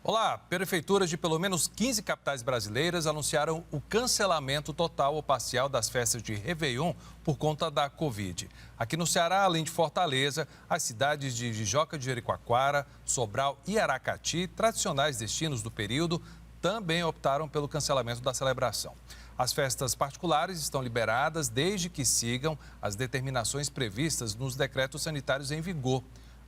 Olá, prefeituras de pelo menos 15 capitais brasileiras anunciaram o cancelamento total ou parcial das festas de Réveillon por conta da Covid. Aqui no Ceará, além de Fortaleza, as cidades de Jijoca de Jericoacoara, Sobral e Aracati, tradicionais destinos do período, também optaram pelo cancelamento da celebração. As festas particulares estão liberadas desde que sigam as determinações previstas nos decretos sanitários em vigor.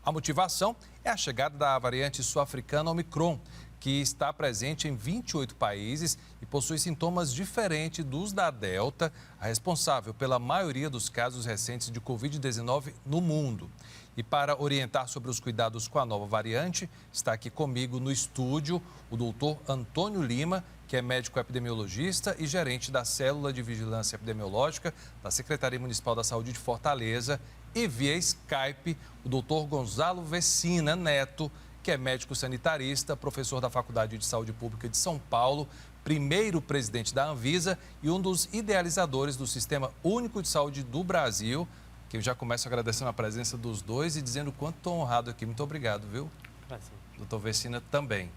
A motivação é a chegada da variante sul-africana Omicron, que está presente em 28 países e possui sintomas diferentes dos da Delta, a responsável pela maioria dos casos recentes de Covid-19 no mundo. E para orientar sobre os cuidados com a nova variante, está aqui comigo no estúdio o doutor Antônio Lima, que é médico epidemiologista e gerente da Célula de Vigilância Epidemiológica da Secretaria Municipal da Saúde de Fortaleza, e via Skype o doutor Gonzalo Vecina Neto, que é médico sanitarista, professor da Faculdade de Saúde Pública de São Paulo, primeiro presidente da Anvisa e um dos idealizadores do Sistema Único de Saúde do Brasil, que eu já começo agradecendo a presença dos dois e dizendo o quanto estou honrado aqui. Muito obrigado, viu? Prazer. Doutor Vecina também.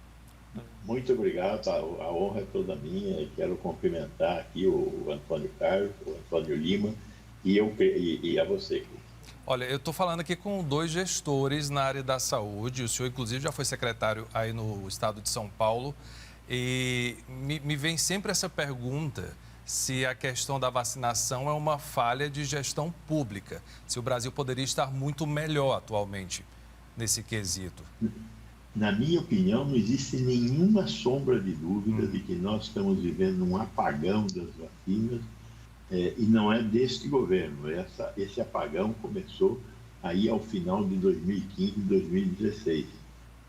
Muito obrigado, a honra é toda minha. E quero cumprimentar aqui o Antônio Carlos, o Antônio Lima e a você. Olha, eu estou falando aqui com dois gestores na área da saúde. O senhor, inclusive, já foi secretário aí no estado de São Paulo. E me vem sempre essa pergunta se a questão da vacinação é uma falha de gestão pública. Se o Brasil poderia estar muito melhor atualmente nesse quesito. Na minha opinião, não existe nenhuma sombra de dúvida de que nós estamos vivendo um apagão das vacinas. E não é deste governo. Esse apagão começou aí ao final de 2015 e 2016.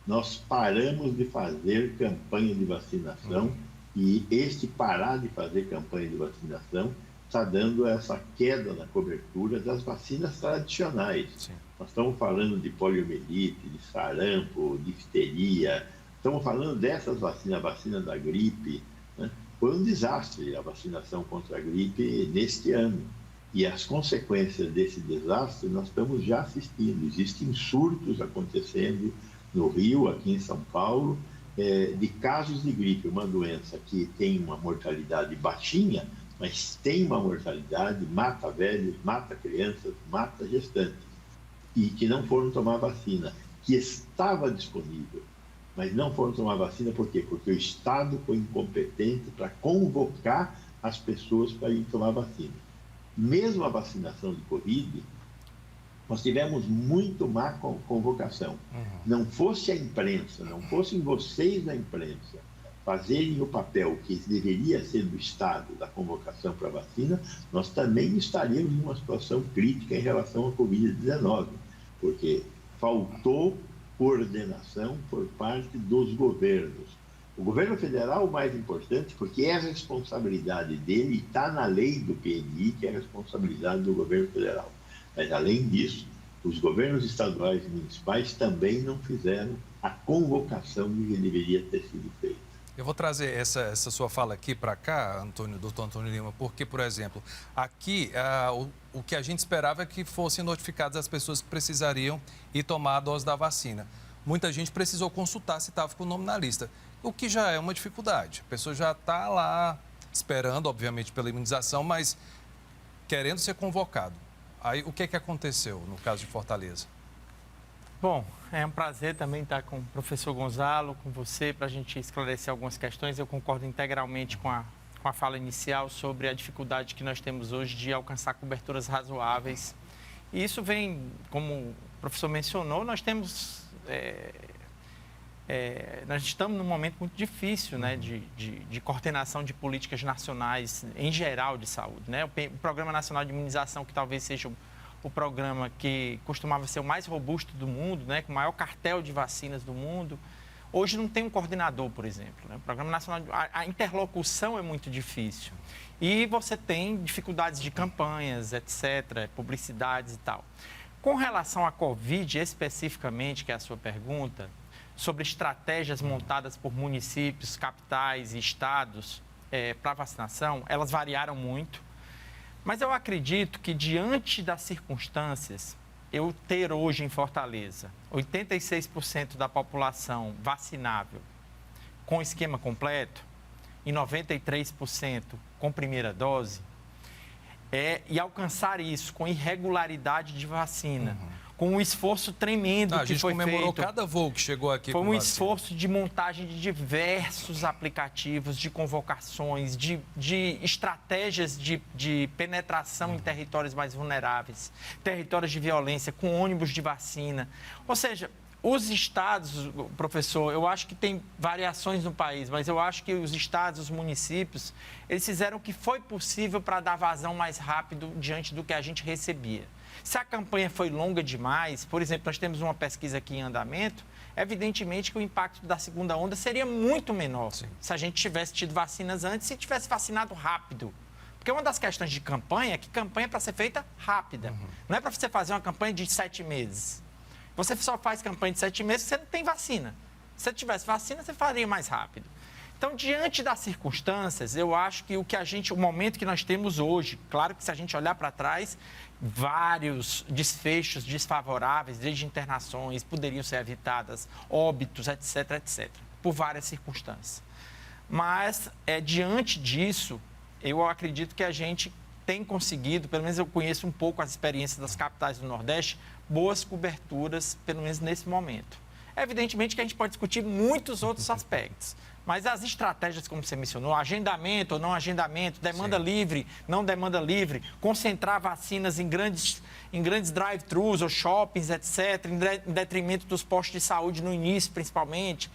Nós paramos de fazer campanha de vacinação e este parar de fazer campanha de vacinação está dando essa queda na cobertura das vacinas tradicionais. Sim. Nós estamos falando de poliomielite, de sarampo, difteria, estamos falando dessas vacinas, a vacina da gripe, né? Foi um desastre a vacinação contra a gripe neste ano. E as consequências desse desastre nós estamos já assistindo. Existem surtos acontecendo no Rio, aqui em São Paulo, de casos de gripe, uma doença que tem uma mortalidade baixinha, mas tem uma mortalidade, mata velhos, mata crianças, mata gestantes, e que não foram tomar vacina, que estava disponível. Mas não foram tomar vacina por quê? Porque o Estado foi incompetente para convocar as pessoas para ir tomar vacina. Mesmo a vacinação de Covid, nós tivemos muito má convocação. Não fosse a imprensa, não fossem vocês da imprensa fazerem o papel que deveria ser do Estado, da convocação para a vacina, nós também estaríamos numa situação crítica em relação à Covid-19, porque faltou coordenação por parte dos governos. O governo federal, o mais importante, porque é a responsabilidade dele, está na lei do PNI, que é a responsabilidade do governo federal. Mas, além disso, os governos estaduais e municipais também não fizeram a convocação que deveria ter sido feita. Eu vou trazer essa sua fala aqui para cá, doutor Antônio Lima, porque, por exemplo, aqui o que a gente esperava é que fossem notificadas as pessoas que precisariam ir tomar a dose da vacina. Muita gente precisou consultar se estava com o nome na lista, o que já é uma dificuldade. A pessoa já está lá esperando, obviamente, pela imunização, mas querendo ser convocado. Aí, o que aconteceu no caso de Fortaleza? Bom, é um prazer também estar com o professor Gonzalo, com você, para a gente esclarecer algumas questões. Eu concordo integralmente com a fala inicial sobre a dificuldade que nós temos hoje de alcançar coberturas razoáveis. E isso vem, como o professor mencionou, nós temos... nós estamos num momento muito difícil, né, de coordenação de políticas nacionais em geral de saúde, né? O Programa Nacional de Imunização, que talvez seja o programa que costumava ser o mais robusto do mundo, né, com o maior cartel de vacinas do mundo, hoje não tem um coordenador, por exemplo, né? O Programa Nacional, a interlocução é muito difícil. E você tem dificuldades de campanhas, etc., publicidades e tal. Com relação à Covid, especificamente, que é a sua pergunta, sobre estratégias montadas por municípios, capitais e estados para vacinação, elas variaram muito. Mas eu acredito que, diante das circunstâncias, eu ter hoje em Fortaleza 86% da população vacinável com esquema completo e 93% com primeira dose, e alcançar isso com irregularidade de vacina, com um esforço tremendo que foi feito. A gente comemorou cada voo que chegou aqui. Foi um esforço de montagem de diversos aplicativos, de convocações, de estratégias de penetração em territórios mais vulneráveis, territórios de violência, com ônibus de vacina. Ou seja, os estados, professor, eu acho que tem variações no país, mas eu acho que os estados, os municípios, eles fizeram o que foi possível para dar vazão mais rápido diante do que a gente recebia. Se a campanha foi longa demais, por exemplo, nós temos uma pesquisa aqui em andamento, evidentemente que o impacto da segunda onda seria muito menor. Sim. Se a gente tivesse tido vacinas antes e tivesse vacinado rápido. Porque uma das questões de campanha é que campanha é para ser feita rápida. Não é para você fazer uma campanha de 7 meses. Você só faz campanha de 7 meses porque você não tem vacina. Se você tivesse vacina, você faria mais rápido. Então, diante das circunstâncias, eu acho que o momento que nós temos hoje, claro que se a gente olhar para trás, vários desfechos desfavoráveis, desde internações, poderiam ser evitadas, óbitos, etc., etc., por várias circunstâncias. Mas, diante disso, eu acredito que a gente tem conseguido, pelo menos eu conheço um pouco as experiências das capitais do Nordeste, boas coberturas, pelo menos nesse momento. Evidentemente que a gente pode discutir muitos outros aspectos, mas as estratégias, como você mencionou, agendamento ou não agendamento, demanda livre, não demanda livre, concentrar vacinas em grandes drive-thrus ou shoppings, etc., em detrimento dos postos de saúde no início, principalmente,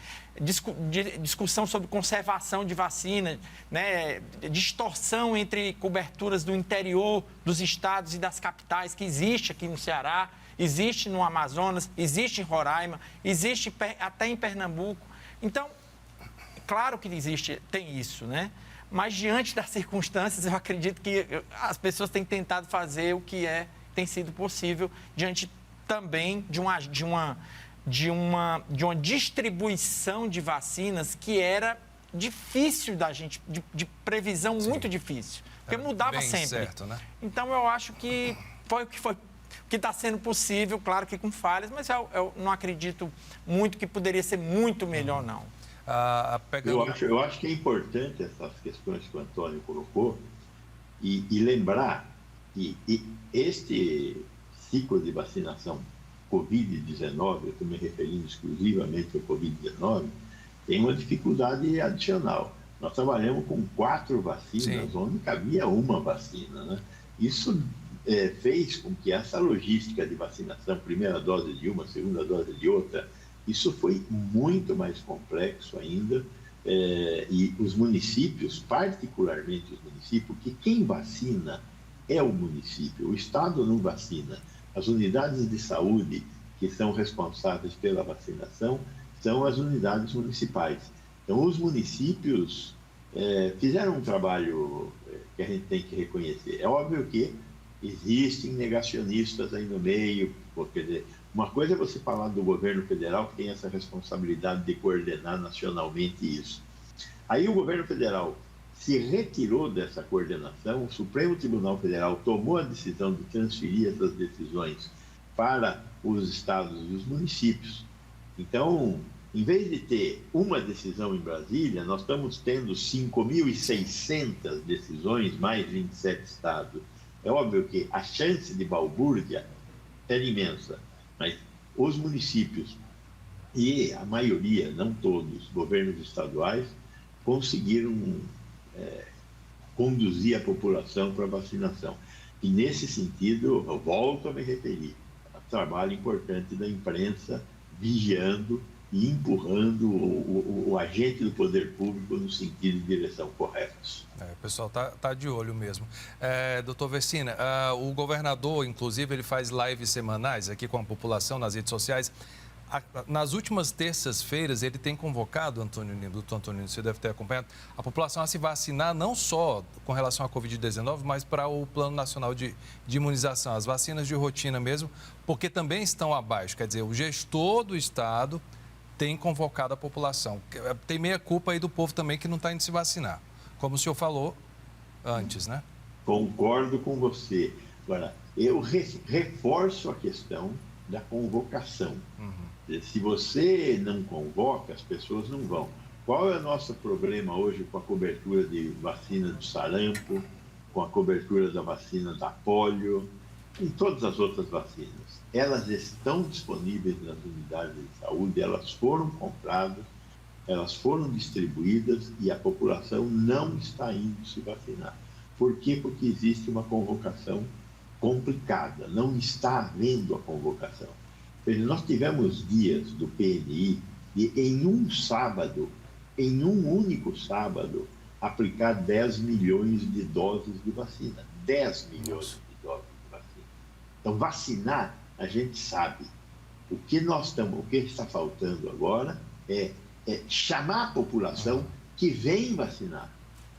discussão sobre conservação de vacina, né, distorção entre coberturas do interior dos estados e das capitais, que existe aqui no Ceará, existe no Amazonas, existe em Roraima, existe até em Pernambuco. Então, claro que tem isso, né? Mas diante das circunstâncias, eu acredito que as pessoas têm tentado fazer o que tem sido possível, diante também de uma distribuição de vacinas que era difícil da gente, de previsão muito difícil, porque mudava sempre. Certo, né? Então, eu acho que foi o que está sendo possível, claro que com falhas, mas eu não acredito muito que poderia ser muito melhor, não. Eu acho que é importante essas questões que o Antônio colocou e lembrar que este ciclo de vacinação Covid-19, eu estou me referindo exclusivamente ao Covid-19, tem uma dificuldade adicional. Nós trabalhamos com 4 vacinas, onde cabia uma vacina, né? Isso fez com que essa logística de vacinação, primeira dose de uma, segunda dose de outra, isso foi muito mais complexo ainda, e os municípios, particularmente os municípios, porque quem vacina é o município, o Estado não vacina. As unidades de saúde que são responsáveis pela vacinação são as unidades municipais. Então, os municípios fizeram um trabalho que a gente tem que reconhecer. É óbvio que existem negacionistas aí no meio, quer dizer, uma coisa é você falar do governo federal, que tem essa responsabilidade de coordenar nacionalmente isso. Aí o governo federal se retirou dessa coordenação, o Supremo Tribunal Federal tomou a decisão de transferir essas decisões para os estados e os municípios. Então, em vez de ter uma decisão em Brasília, nós estamos tendo 5.600 decisões, mais 27 estados. É óbvio que a chance de balbúrdia é imensa, mas os municípios e a maioria, não todos, governos estaduais, conseguiram conduzir a população para a vacinação. E, nesse sentido, eu volto a me referir ao trabalho importante da imprensa, vigiando e empurrando o agente do poder público no sentido e direção corretos. O pessoal tá de olho mesmo. Doutor Vecina, o governador, inclusive, ele faz lives semanais aqui com a população nas redes sociais. Nas últimas terças-feiras, ele tem convocado, doutor Antônio, você deve ter acompanhado, a população a se vacinar não só com relação à Covid-19, mas para o Plano Nacional de Imunização, as vacinas de rotina mesmo, porque também estão abaixo. Quer dizer, o gestor do Estado tem convocado a população. Tem meia culpa aí do povo também que não está indo se vacinar, como o senhor falou antes, né? Concordo com você. Agora, eu reforço a questão da convocação. Se você não convoca, as pessoas não vão. Qual é o nosso problema hoje com a cobertura de vacina do sarampo, com a cobertura da vacina da polio, e todas as outras vacinas? Elas estão disponíveis nas unidades de saúde, elas foram compradas, elas foram distribuídas e a população não está indo se vacinar. Por quê? Porque existe uma convocação complicada, não está havendo a convocação. Nós tivemos dias do PNI e em um sábado, em um único sábado, aplicar 10 milhões de doses de vacina. 10 milhões de doses de vacina. Então, vacinar, a gente sabe. O que está faltando agora é chamar a população que vem vacinar.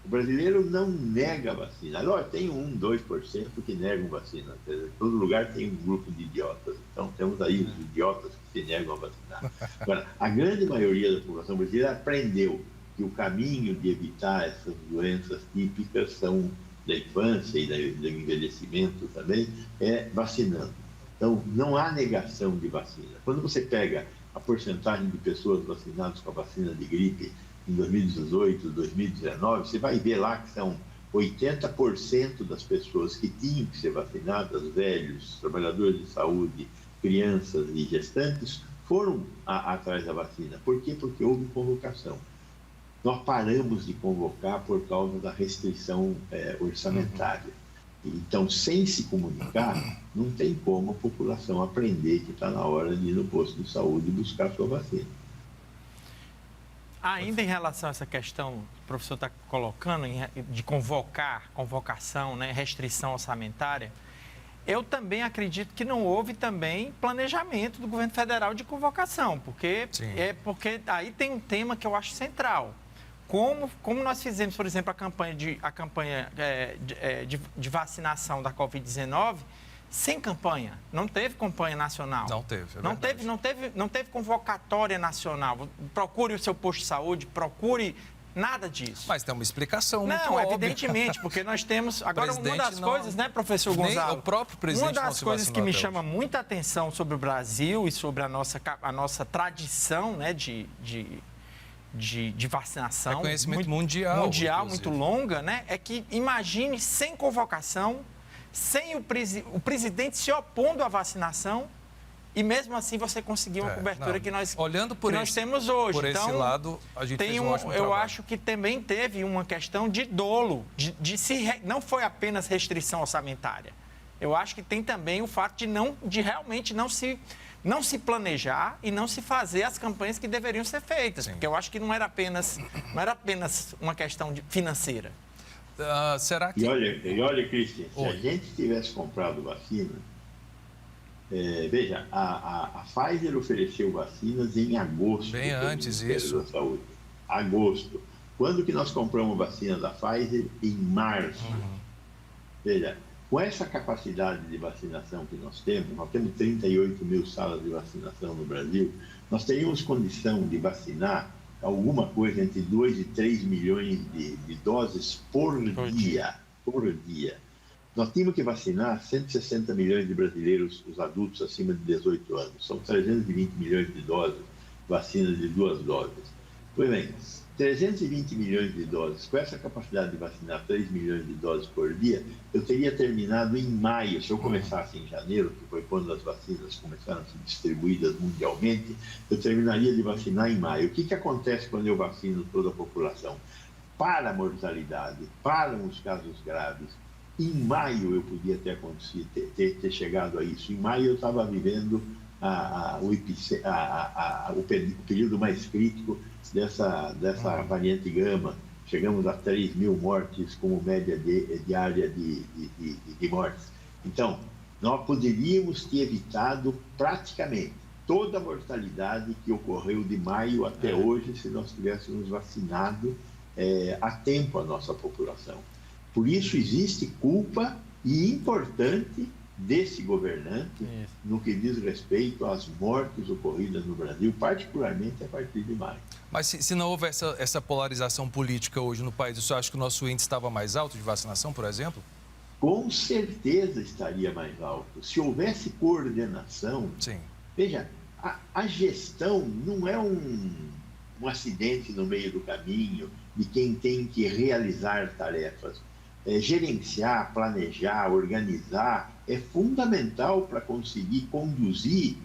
O brasileiro não nega a vacina. Lógico, tem 2% que negam vacina. Em todo lugar tem um grupo de idiotas. Então, temos aí os idiotas que se negam a vacinar. Agora, a grande maioria da população brasileira aprendeu que o caminho de evitar essas doenças típicas são da infância e do envelhecimento também, é vacinando. Então, não há negação de vacina. Quando você pega a porcentagem de pessoas vacinadas com a vacina de gripe em 2018, 2019, você vai ver lá que são 80% das pessoas que tinham que ser vacinadas, velhos, trabalhadores de saúde, crianças e gestantes, foram atrás da vacina. Por quê? Porque houve convocação. Nós paramos de convocar por causa da restrição orçamentária. Então, sem se comunicar, não tem como a população aprender que está na hora de ir no posto de saúde e buscar a sua vacina. Ainda em relação a essa questão que o professor está colocando, de convocação, né, restrição orçamentária, eu também acredito que não houve também planejamento do governo federal de convocação, porque aí tem um tema que eu acho central. Como nós fizemos, por exemplo, a campanha de vacinação da Covid-19 sem campanha. Não teve campanha nacional. Não teve, não teve convocatória nacional. Procure o seu posto de saúde, procure nada disso. Mas tem uma explicação muito Não, óbvia. evidentemente, porque nós temos... Agora, uma das coisas, né, professor Gonzalo? Nem o próprio presidente Uma das coisas que me chama hoje. muita atenção sobre o Brasil e sobre a nossa tradição, né, de vacinação. Reconhecimento mundial, muito longa, né? É que imagine sem convocação, sem o presidente se opondo à vacinação e mesmo assim você conseguir uma cobertura que nós temos hoje. Por esse lado, a gente fez um ótimo trabalho. Eu acho que também teve uma questão de dolo, não foi apenas restrição orçamentária. Eu acho que tem também o fato de realmente não se planejar e não se fazer as campanhas que deveriam ser feitas. Sim. Porque eu acho que não era apenas uma questão financeira. Será que... E olha, Cristian, se a gente tivesse comprado vacina, veja, a Pfizer ofereceu vacinas em agosto. Bem antes isso. Da Saúde. Agosto. Quando que nós compramos a vacina da Pfizer? Em março. Veja, com essa capacidade de vacinação que nós temos 38 mil salas de vacinação no Brasil, nós teríamos condição de vacinar alguma coisa entre 2 e 3 milhões de doses por dia. Nós tínhamos que vacinar 160 milhões de brasileiros, os adultos acima de 18 anos. São 320 milhões de doses, vacinas de 2 doses. Pois bem, 320 milhões de doses, com essa capacidade de vacinar 3 milhões de doses por dia, eu teria terminado em maio. Se eu começasse em janeiro, que foi quando as vacinas começaram a ser distribuídas mundialmente, eu terminaria de vacinar em maio. O que acontece quando eu vacino toda a população? Para a mortalidade, para os casos graves, em maio eu podia ter acontecido, ter chegado a isso. Em maio eu estava vivendo o período mais crítico dessa variante gama. Chegamos a 3 mil mortes como média diária de mortes. Então, nós poderíamos ter evitado praticamente toda a mortalidade que ocorreu de maio até hoje se nós tivéssemos vacinado a tempo a nossa população. Por isso existe culpa e importante desse governante no que diz respeito às mortes ocorridas no Brasil, particularmente a partir de maio. Mas se não houve essa polarização política hoje no país, você acha que o nosso índice estava mais alto de vacinação, por exemplo? Com certeza estaria mais alto. Se houvesse coordenação... Sim. Veja, a gestão não é um acidente no meio do caminho, de quem tem que realizar tarefas. Gerenciar, planejar, organizar é fundamental para conseguir conduzir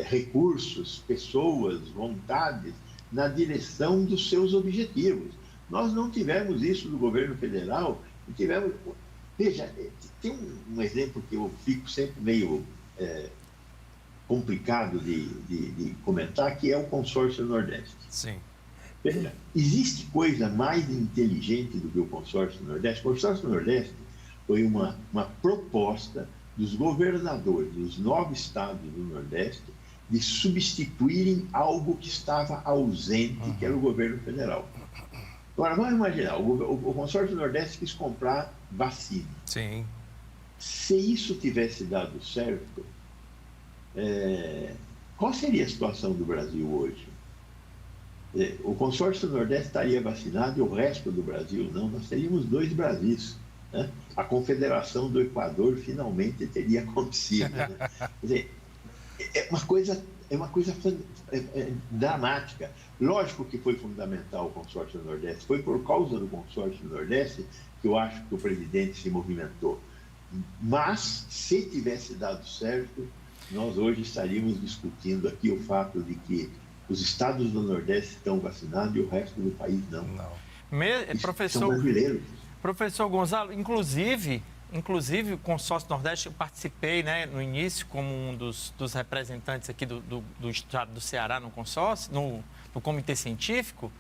recursos, pessoas, vontades na direção dos seus objetivos. Nós não tivemos isso do governo federal, tivemos... Veja, tem um exemplo que eu fico sempre meio complicado de comentar, que é o consórcio Nordeste. Sim. Veja, existe coisa mais inteligente do que o consórcio Nordeste? O consórcio Nordeste foi uma proposta dos governadores dos 9 estados do Nordeste de substituírem algo que estava ausente, que era o governo federal. Agora, vamos imaginar, o consórcio Nordeste quis comprar vacina. Sim. Se isso tivesse dado certo, qual seria a situação do Brasil hoje? O consórcio Nordeste estaria vacinado e o resto do Brasil não. Nós teríamos 2 Brasis, né? A Confederação do Equador finalmente teria acontecido, né? Quer dizer, é uma coisa dramática. Lógico que foi fundamental o consórcio Nordeste. Foi por causa do consórcio Nordeste que eu acho que o presidente se movimentou. Mas, se tivesse dado certo, nós hoje estaríamos discutindo aqui o fato de que os estados do Nordeste estão vacinados e o resto do país não. São brasileiros. Professor Gonzalo, inclusive o consórcio Nordeste, eu participei, né, no início como um dos representantes aqui do estado do Ceará no consórcio, no comitê científico.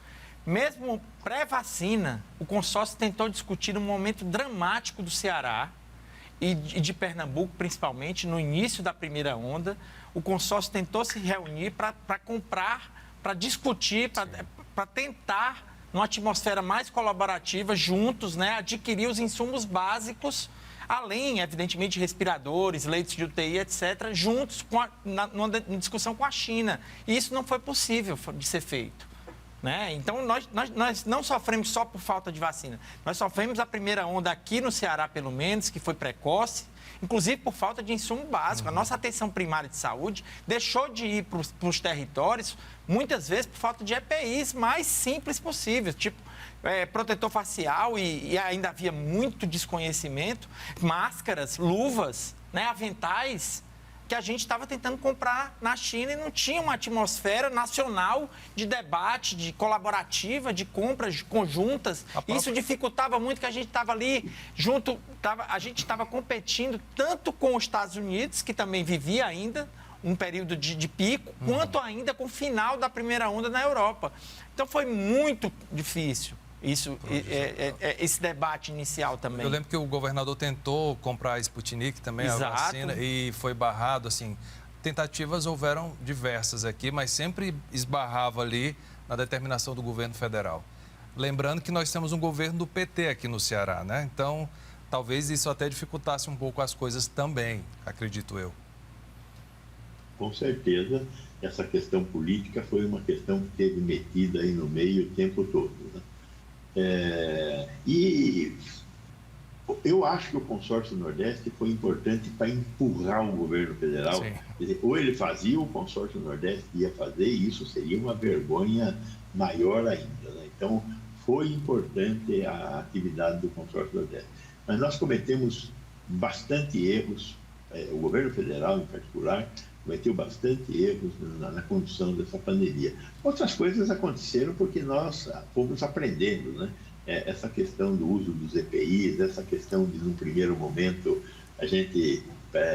Mesmo pré-vacina, o consórcio tentou discutir um momento dramático do Ceará e de Pernambuco, principalmente, no início da primeira onda. O consórcio tentou se reunir para comprar, para discutir, para tentar, numa atmosfera mais colaborativa, juntos, né, adquirir os insumos básicos, além, evidentemente, de respiradores, leitos de UTI, etc., juntos numa discussão com a China. E isso não foi possível de ser feito, né? Então, nós não sofremos só por falta de vacina. Nós sofremos a primeira onda aqui no Ceará, pelo menos, que foi precoce, inclusive por falta de insumo básico. A nossa atenção primária de saúde deixou de ir para os territórios, muitas vezes por falta de EPIs mais simples possíveis, tipo protetor facial, e ainda havia muito desconhecimento, máscaras, luvas, né, aventais, que a gente estava tentando comprar na China e não tinha uma atmosfera nacional de debate, de colaborativa, de compras conjuntas. Isso dificultava muito, que a gente estava ali junto, a gente estava competindo tanto com os Estados Unidos, que também vivia ainda um período de pico, quanto ainda com o final da primeira onda na Europa. Então foi muito difícil. Esse debate inicial também. Eu lembro que o governador tentou comprar a Sputnik também, a vacina, e foi barrado, assim. Tentativas houveram diversas aqui, mas sempre esbarrava ali na determinação do governo federal. Lembrando que nós temos um governo do PT aqui no Ceará, né? Então, talvez isso até dificultasse um pouco as coisas também, acredito eu. Com certeza, essa questão política foi uma questão que esteve metida aí no meio o tempo todo, né? E eu acho que o consórcio Nordeste foi importante para empurrar o governo federal. Quer dizer, ou ele fazia, o consórcio Nordeste ia fazer, e isso seria uma vergonha maior ainda, né? Então, foi importante a atividade do consórcio Nordeste. Mas nós cometemos bastante erros, o governo federal em particular, cometeu bastante erros na condução dessa pandemia. Outras coisas aconteceram porque nós fomos aprendendo, né? Essa questão do uso dos EPIs, essa questão de, num primeiro momento, a gente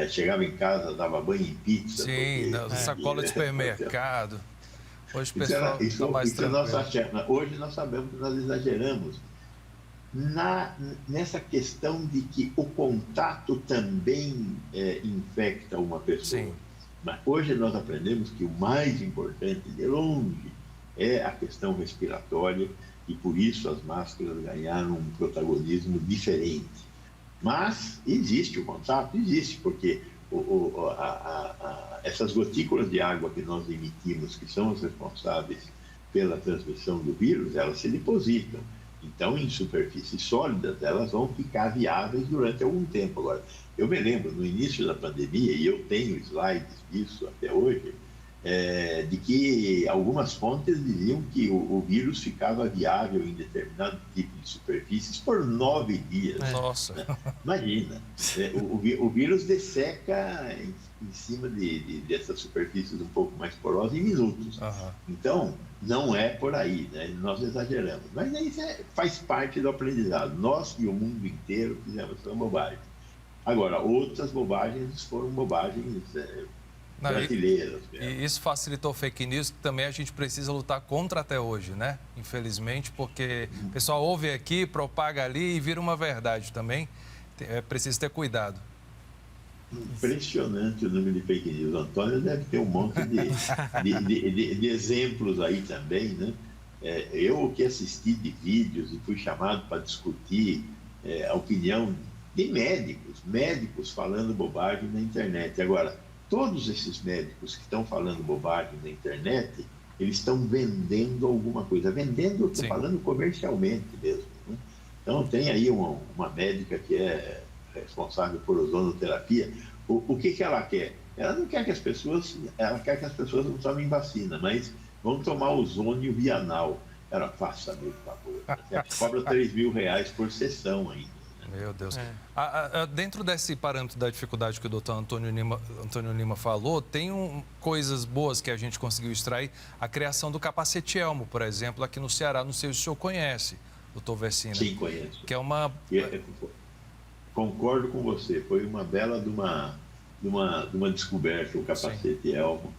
chegava em casa, dava banho em pizza. Sim, sacola de supermercado. Hoje o pessoal está mais tranquilo. Hoje nós sabemos que nós exageramos nessa questão de que o contato também infecta uma pessoa. Sim. Mas hoje nós aprendemos que o mais importante, de longe, é a questão respiratória, e por isso as máscaras ganharam um protagonismo diferente. Mas existe o contato? Existe, porque essas gotículas de água que nós emitimos, que são as responsáveis pela transmissão do vírus, elas se depositam. Então, em superfícies sólidas, elas vão ficar viáveis durante algum tempo. Agora, eu me lembro, no início da pandemia, e eu tenho slides disso até hoje, de que algumas fontes diziam que o vírus ficava viável em determinado tipo de superfícies por 9 dias. Nossa! Né? Imagina, o vírus desseca em cima dessas superfícies um pouco mais porosas em minutos. Uhum. Então, não é por aí, né? Nós exageramos. Mas isso faz parte do aprendizado. Nós e o mundo inteiro fizemos essa bobagem. Agora, outras bobagens foram bobagens brasileiras. E isso facilitou fake news, que também a gente precisa lutar contra até hoje, né? Infelizmente, porque o pessoal ouve aqui, propaga ali e vira uma verdade também. É preciso ter cuidado. Impressionante o número de fake news. O Antônio deve ter um monte de exemplos aí também, né? Eu que assisti de vídeos e fui chamado para discutir a opinião de médicos falando bobagem na internet. Agora, todos esses médicos que estão falando bobagem na internet, eles estão vendendo alguma coisa. Vendendo, estou falando comercialmente mesmo. Né? Então, tem aí uma médica que é responsável por ozonoterapia. O que ela quer? Ela não quer que as pessoas... Ela quer que as pessoas não tomem vacina, mas vão tomar ozônio via anal. Ela, faça-me o favor. Cobra R$3.000 por sessão ainda. Meu Deus. Dentro desse parâmetro da dificuldade que o doutor Antônio Lima falou, tem coisas boas que a gente conseguiu extrair. A criação do capacete Elmo, por exemplo, aqui no Ceará. Não sei se o senhor conhece, doutor Versina. Sim, conheço. Que é uma... Concordo com você. Foi uma bela de uma descoberta, o capacete Elmo.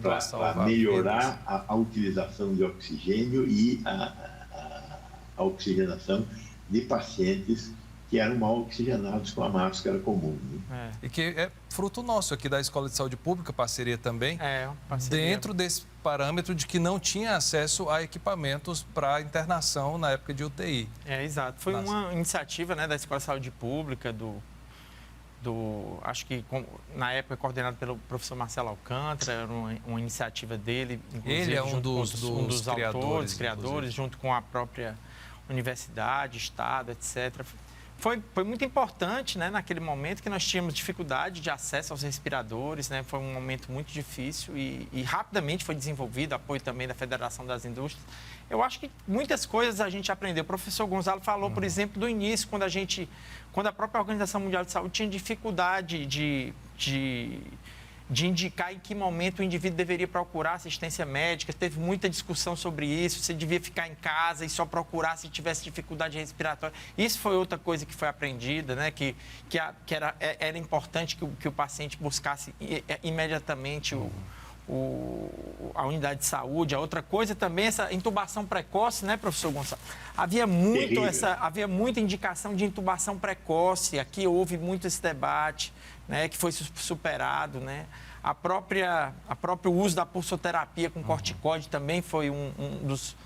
Para melhorar a utilização de oxigênio e a oxigenação de pacientes que eram mal oxigenados com a máscara comum. Né? E que é fruto nosso aqui da Escola de Saúde Pública, parceria também, dentro desse parâmetro de que não tinha acesso a equipamentos para internação na época de UTI. Exato. Foi uma iniciativa, né, da Escola de Saúde Pública, acho que na época coordenado pelo professor Marcelo Alcântara, era uma iniciativa dele, inclusive. Ele é um dos criadores, junto com a própria universidade, estado, etc. Foi muito importante, né, naquele momento que nós tínhamos dificuldade de acesso aos respiradores, né, foi um momento muito difícil e rapidamente foi desenvolvido, apoio também da Federação das Indústrias. Eu acho que muitas coisas a gente aprendeu. O professor Gonzalo falou, por exemplo, do início, quando a própria Organização Mundial de Saúde tinha dificuldade de indicar em que momento o indivíduo deveria procurar assistência médica. Teve muita discussão sobre isso, se devia ficar em casa e só procurar se tivesse dificuldade respiratória. Isso foi outra coisa que foi aprendida, né? que era importante que o paciente buscasse imediatamente a unidade de saúde. A outra coisa também, essa intubação precoce, né, professor Gonçalo? Havia muita indicação de intubação precoce, aqui houve muito esse debate, né, que foi superado, né? O próprio uso da pulsoterapia com corticoide também foi um dos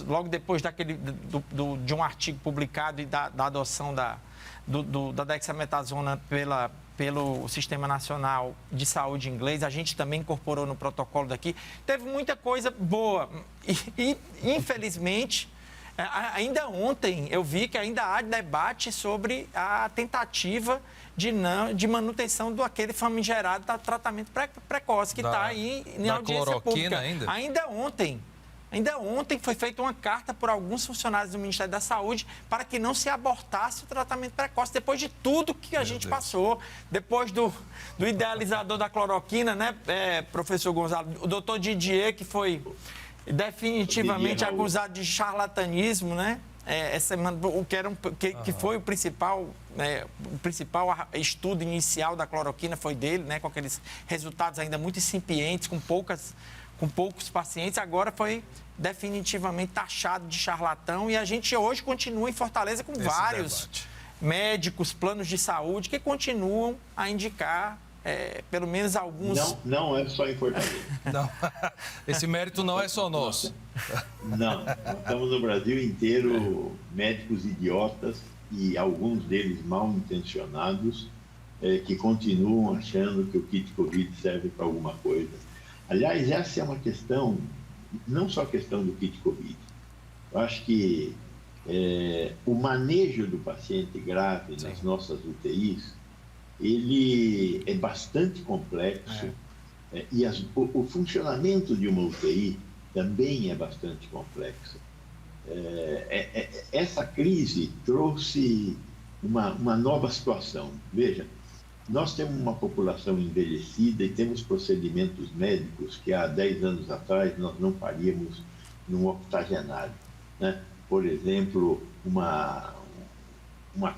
logo depois de um artigo publicado e da adoção da dexametasona pelo Sistema Nacional de Saúde inglês, a gente também incorporou no protocolo daqui. Teve muita coisa boa e infelizmente, ainda ontem eu vi que ainda há debate sobre a tentativa de manutenção do aquele famigerado tratamento precoce que está aí em audiência pública. Ainda ontem foi feita uma carta por alguns funcionários do Ministério da Saúde para que não se abortasse o tratamento precoce, depois de tudo que a gente passou, depois do idealizador da cloroquina, né, professor Gonzalo, o doutor Didier, que foi definitivamente acusado de charlatanismo, né? Que foi o principal estudo inicial da cloroquina foi dele, né? Com aqueles resultados ainda muito incipientes, com poucos pacientes, agora foi definitivamente taxado de charlatão e a gente hoje continua em Fortaleza com vários médicos, planos de saúde que continuam a indicar pelo menos alguns... Não é só em Fortaleza. Não. Esse mérito não é só nosso. Não, nós estamos no Brasil inteiro médicos idiotas e alguns deles mal intencionados que continuam achando que o kit Covid serve para alguma coisa. Aliás, essa é uma questão, não só a questão do kit Covid. Eu acho que o manejo do paciente grave nas nossas UTIs, ele é bastante complexo, O funcionamento de uma UTI também é bastante complexo. Essa crise trouxe uma nova situação. Veja, nós temos uma população envelhecida e temos procedimentos médicos que há 10 anos atrás nós não faríamos num octogenário, né? Por exemplo, uma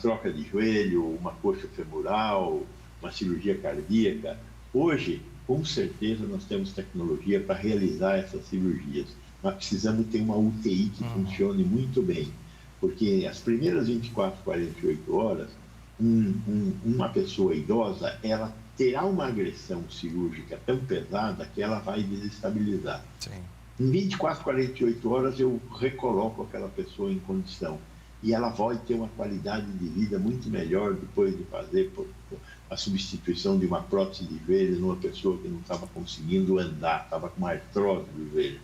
troca de joelho, uma coxa femoral, uma cirurgia cardíaca. Hoje, com certeza, nós temos tecnologia para realizar essas cirurgias. Nós precisamos ter uma UTI que funcione muito bem, porque as primeiras 24, 48 horas, uma pessoa idosa, ela terá uma agressão cirúrgica tão pesada que ela vai desestabilizar. Sim. Em 24, 48 horas, eu recoloco aquela pessoa em condição e ela vai ter uma qualidade de vida muito melhor depois de fazer a substituição de uma prótese de joelho numa pessoa que não estava conseguindo andar, estava com uma artrose do joelho.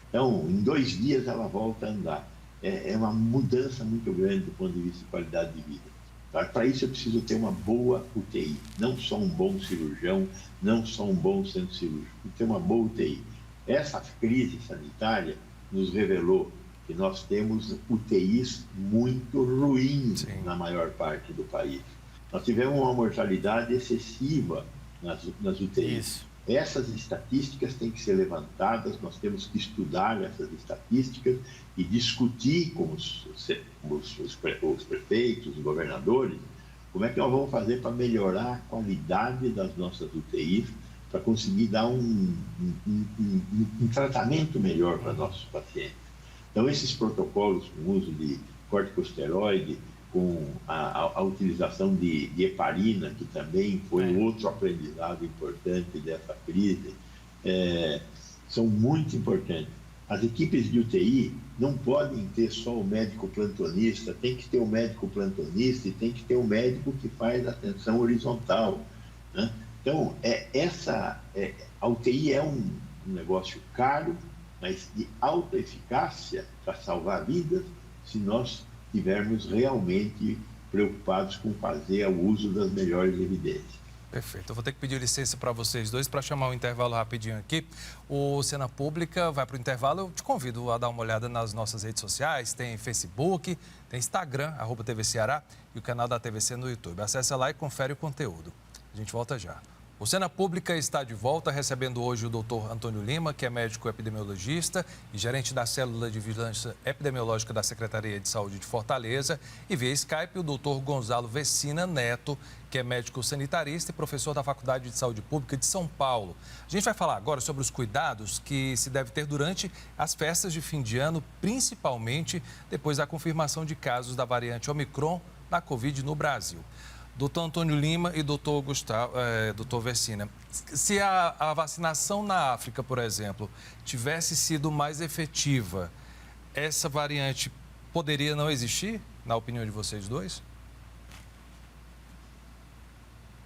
Então, em 2 dias ela volta a andar. É uma mudança muito grande do ponto de vista de qualidade de vida. Para isso eu preciso ter uma boa UTI, não só um bom cirurgião, não só um bom centro cirúrgico, ter uma boa UTI. Essa crise sanitária nos revelou que nós temos UTIs muito ruins na maior parte do país. Nós tivemos uma mortalidade excessiva nas UTIs. Isso. Essas estatísticas têm que ser levantadas, nós temos que estudar essas estatísticas e discutir com os prefeitos, os governadores, como é que nós vamos fazer para melhorar a qualidade das nossas UTIs, para conseguir dar um tratamento melhor para nossos pacientes. Então, esses protocolos com o uso de corticosteroide, com a utilização de heparina, que também foi outro aprendizado importante dessa crise, são muito importantes. As equipes de UTI não podem ter só o médico plantonista, tem que ter o médico plantonista e tem que ter o médico que faz atenção horizontal, né? Então, a UTI é um negócio caro, mas de alta eficácia para salvar vidas, se nós estivermos realmente preocupados com fazer o uso das melhores evidências. Perfeito. Eu vou ter que pedir licença para vocês dois para chamar um intervalo rapidinho aqui. O Cena Pública vai para o intervalo. Eu te convido a dar uma olhada nas nossas redes sociais. Tem Facebook, tem Instagram, @TV Ceará, e o canal da TVC no YouTube. Acesse lá e confere o conteúdo. A gente volta já. O Cena Pública está de volta, recebendo hoje o Dr. Antônio Lima, que é médico epidemiologista e gerente da Célula de Vigilância Epidemiológica da Secretaria de Saúde de Fortaleza, e via Skype o Dr. Gonzalo Vecina Neto, que é médico sanitarista e professor da Faculdade de Saúde Pública de São Paulo. A gente vai falar agora sobre os cuidados que se deve ter durante as festas de fim de ano, principalmente depois da confirmação de casos da variante Omicron da Covid no Brasil. Doutor Antônio Lima e doutor Vecina, se a vacinação na África, por exemplo, tivesse sido mais efetiva, essa variante poderia não existir, na opinião de vocês dois?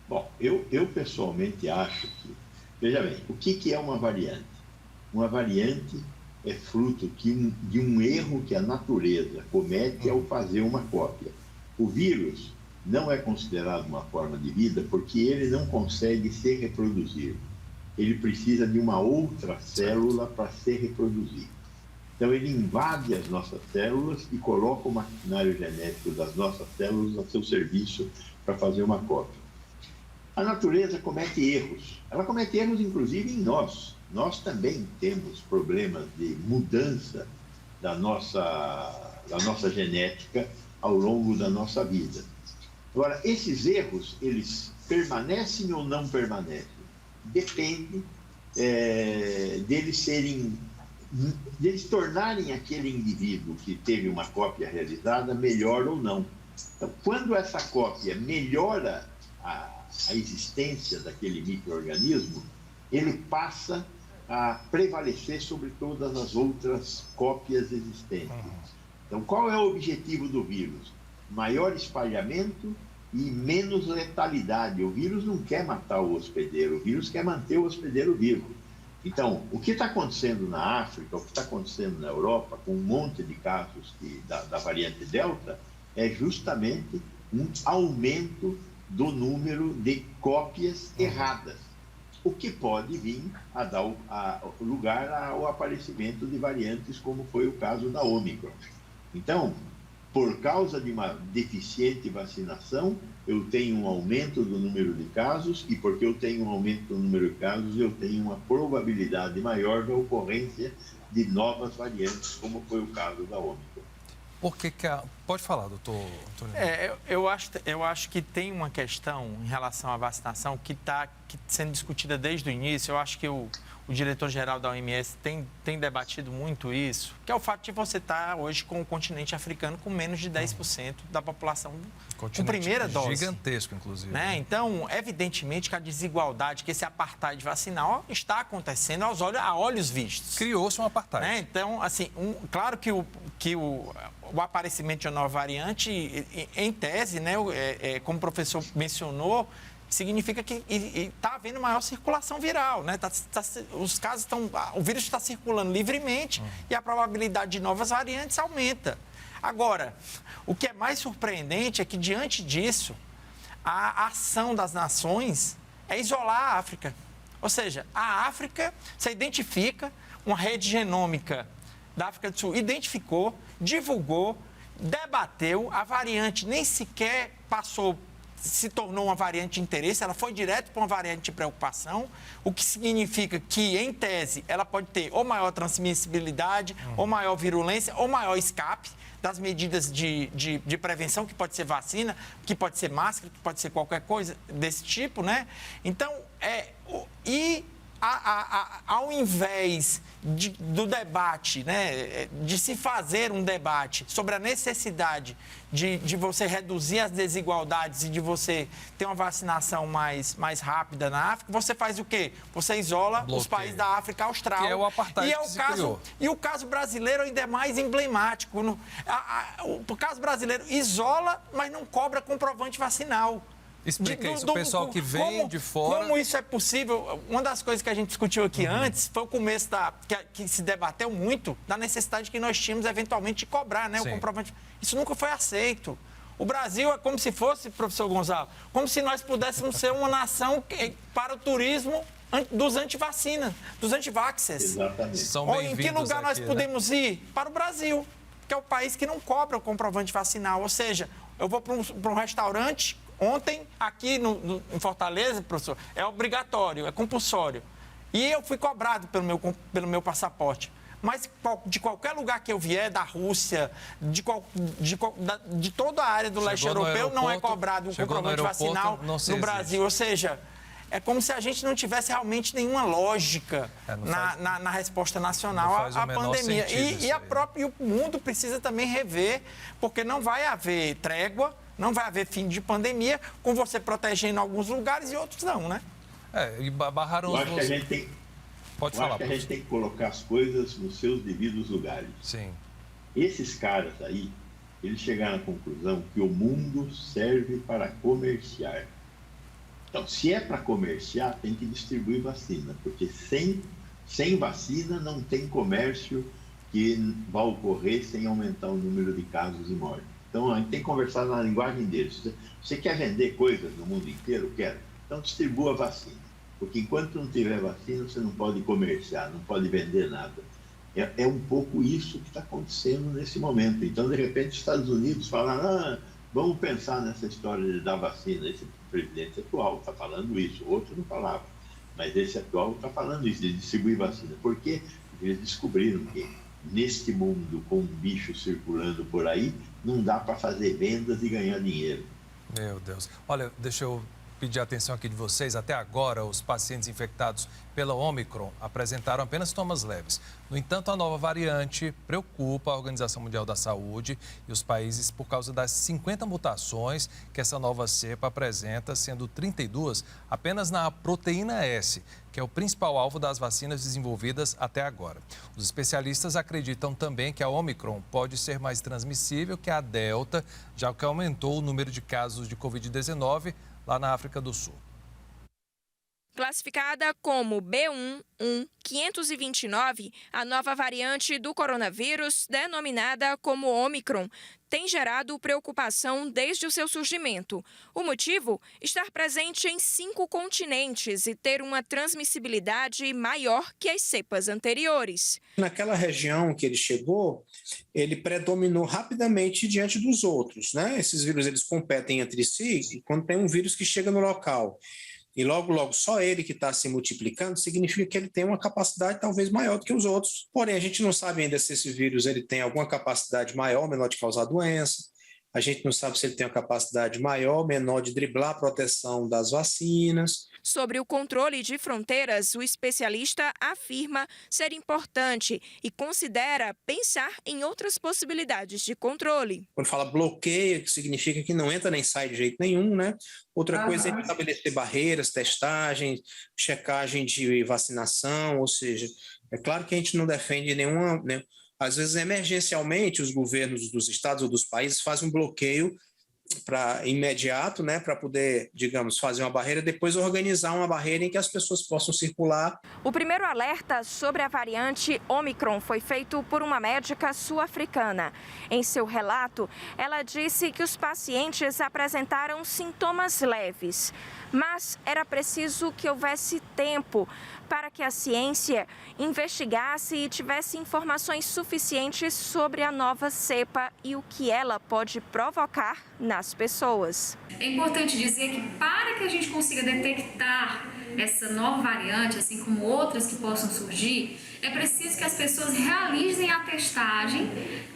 Bom, eu pessoalmente acho que... Veja bem, o que é uma variante? Uma variante é fruto de um erro que a natureza comete ao fazer uma cópia. O vírus não é considerado uma forma de vida porque ele não consegue se reproduzir. Ele precisa de uma outra célula para se reproduzir. Então, ele invade as nossas células e coloca o maquinário genético das nossas células a seu serviço para fazer uma cópia. A natureza comete erros. Ela comete erros, inclusive, em nós. Nós também temos problemas de mudança da nossa genética ao longo da nossa vida. Agora, esses erros, eles permanecem ou não permanecem? Depende deles tornarem aquele indivíduo que teve uma cópia realizada melhor ou não. Então, quando essa cópia melhora a existência daquele micro-organismo, ele passa a prevalecer sobre todas as outras cópias existentes. Então, qual é o objetivo do vírus? Maior espalhamento e menos letalidade. O vírus não quer matar o hospedeiro, o vírus quer manter o hospedeiro vivo. Então, o que está acontecendo na África, o que está acontecendo na Europa, com um monte de casos da variante Delta, é justamente um aumento do número de cópias erradas. o que pode vir a dar lugar ao aparecimento de variantes, como foi o caso da Ômicron. Então, por causa de uma deficiente vacinação, eu tenho um aumento do número de casos, e porque eu tenho um aumento do número de casos, eu tenho uma probabilidade maior da ocorrência de novas variantes, como foi o caso da Ômicron. Por que Pode falar, doutor Antônio. Eu acho que tem uma questão em relação à vacinação que está sendo discutida desde o início. Eu acho que o diretor-geral da OMS tem debatido muito isso, que é o fato de você estar hoje com o continente africano com menos de 10% da população com primeira dose. Gigantesco, inclusive. Né? Então, evidentemente que a desigualdade, que esse apartheid vacinal está acontecendo a olhos vistos. Criou-se um apartheid. Né? Então, assim, claro que o aparecimento de uma nova variante, em tese, né, como o professor mencionou, significa que está havendo maior circulação viral, né? O vírus está circulando livremente e a probabilidade de novas variantes aumenta. Agora, o que é mais surpreendente é que, diante disso, a ação das nações é isolar a África. Ou seja, a África, você identifica, uma rede genômica da África do Sul identificou, divulgou, debateu, a variante nem sequer se tornou uma variante de interesse, ela foi direto para uma variante de preocupação, o que significa que, em tese, ela pode ter ou maior transmissibilidade, ou maior virulência, ou maior escape das medidas de prevenção, que pode ser vacina, que pode ser máscara, que pode ser qualquer coisa desse tipo, né? Então, ao invés do debate, né, de se fazer um debate sobre a necessidade de você reduzir as desigualdades e de você ter uma vacinação mais rápida na África, você faz o quê? Você isola os países da África Austral. Que é o apartheid que se criou. E o caso brasileiro ainda é mais emblemático. O caso brasileiro isola, mas não cobra comprovante vacinal. Explica isso, o pessoal que vem de fora... Como isso é possível? Uma das coisas que a gente discutiu aqui antes foi o começo que se debateu muito da necessidade que nós tínhamos, eventualmente, de cobrar, né, o comprovante. Isso nunca foi aceito. O Brasil é como se fosse, professor Gonzalo, como se nós pudéssemos ser uma nação para o turismo dos antivacinas, dos antivaxers. Exatamente. Ou em que lugar nós podemos ir? Para o Brasil, que é o país que não cobra o comprovante vacinal. Ou seja, eu vou para um restaurante... Ontem, aqui em Fortaleza, professor, é obrigatório, é compulsório. E eu fui cobrado pelo meu passaporte. Mas de qualquer lugar que eu vier, da Rússia, de toda a área do leste europeu, não é cobrado um comprovante vacinal no Brasil. Ou seja, é como se a gente não tivesse realmente nenhuma lógica na resposta nacional à pandemia. E o mundo precisa também rever, porque não vai haver trégua, não vai haver fim de pandemia, com você protegendo alguns lugares e outros não, né? E barraram os... Pode falar, a gente tem que colocar as coisas nos seus devidos lugares. Sim. Esses caras aí, eles chegaram à conclusão que o mundo serve para comerciar. Então, se é para comerciar, tem que distribuir vacina, porque sem vacina não tem comércio que vai ocorrer sem aumentar o número de casos e mortes. Então, a gente tem que conversar na linguagem deles. Você quer vender coisas no mundo inteiro? Quero. Então, distribua vacina. Porque enquanto não tiver vacina, você não pode comerciar, não pode vender nada. É um pouco isso que está acontecendo nesse momento. Então, de repente, os Estados Unidos falaram, vamos pensar nessa história de dar vacina. Esse presidente atual está falando isso, outro não falava. Mas esse atual está falando isso, de distribuir vacina. Por quê? Porque eles descobriram que neste mundo, com um bicho circulando por aí, não dá para fazer vendas e ganhar dinheiro. Meu Deus. Olha, deixa eu pedir a atenção aqui de vocês. Até agora, os pacientes infectados pela Ômicron apresentaram apenas sintomas leves. No entanto, a nova variante preocupa a Organização Mundial da Saúde e os países por causa das 50 mutações que essa nova cepa apresenta, sendo 32 apenas na proteína S, que é o principal alvo das vacinas desenvolvidas até agora. Os especialistas acreditam também que a Ômicron pode ser mais transmissível que a Delta, já que aumentou o número de casos de Covid-19 lá na África do Sul. Classificada como B1.1.529, a nova variante do coronavírus, denominada como Ômicron, tem gerado preocupação desde o seu surgimento. O motivo? Estar presente em 5 continentes e ter uma transmissibilidade maior que as cepas anteriores. Naquela região que ele chegou, ele predominou rapidamente diante dos outros, né? Esses vírus eles competem entre si e quando tem um vírus que chega no local e logo só ele que está se multiplicando, significa que ele tem uma capacidade talvez maior do que os outros. Porém, a gente não sabe ainda se esse vírus ele tem alguma capacidade maior ou menor de causar doença. A gente não sabe se ele tem uma capacidade maior ou menor de driblar a proteção das vacinas. Sobre o controle de fronteiras, o especialista afirma ser importante e considera pensar em outras possibilidades de controle. Quando fala bloqueio, que significa que não entra nem sai de jeito nenhum, né? Outra coisa é estabelecer barreiras, testagens, checagem de vacinação, ou seja, é claro que a gente não defende nenhuma, né? Às vezes, emergencialmente, os governos dos estados ou dos países fazem um bloqueio imediato, né, para poder, digamos, fazer uma barreira, depois organizar uma barreira em que as pessoas possam circular. O primeiro alerta sobre a variante Ômicron foi feito por uma médica sul-africana. Em seu relato, ela disse que os pacientes apresentaram sintomas leves, mas era preciso que houvesse tempo para que a ciência investigasse e tivesse informações suficientes sobre a nova cepa e o que ela pode provocar nas pessoas. É importante dizer que para que a gente consiga detectar essa nova variante, assim como outras que possam surgir, é preciso que as pessoas realizem a testagem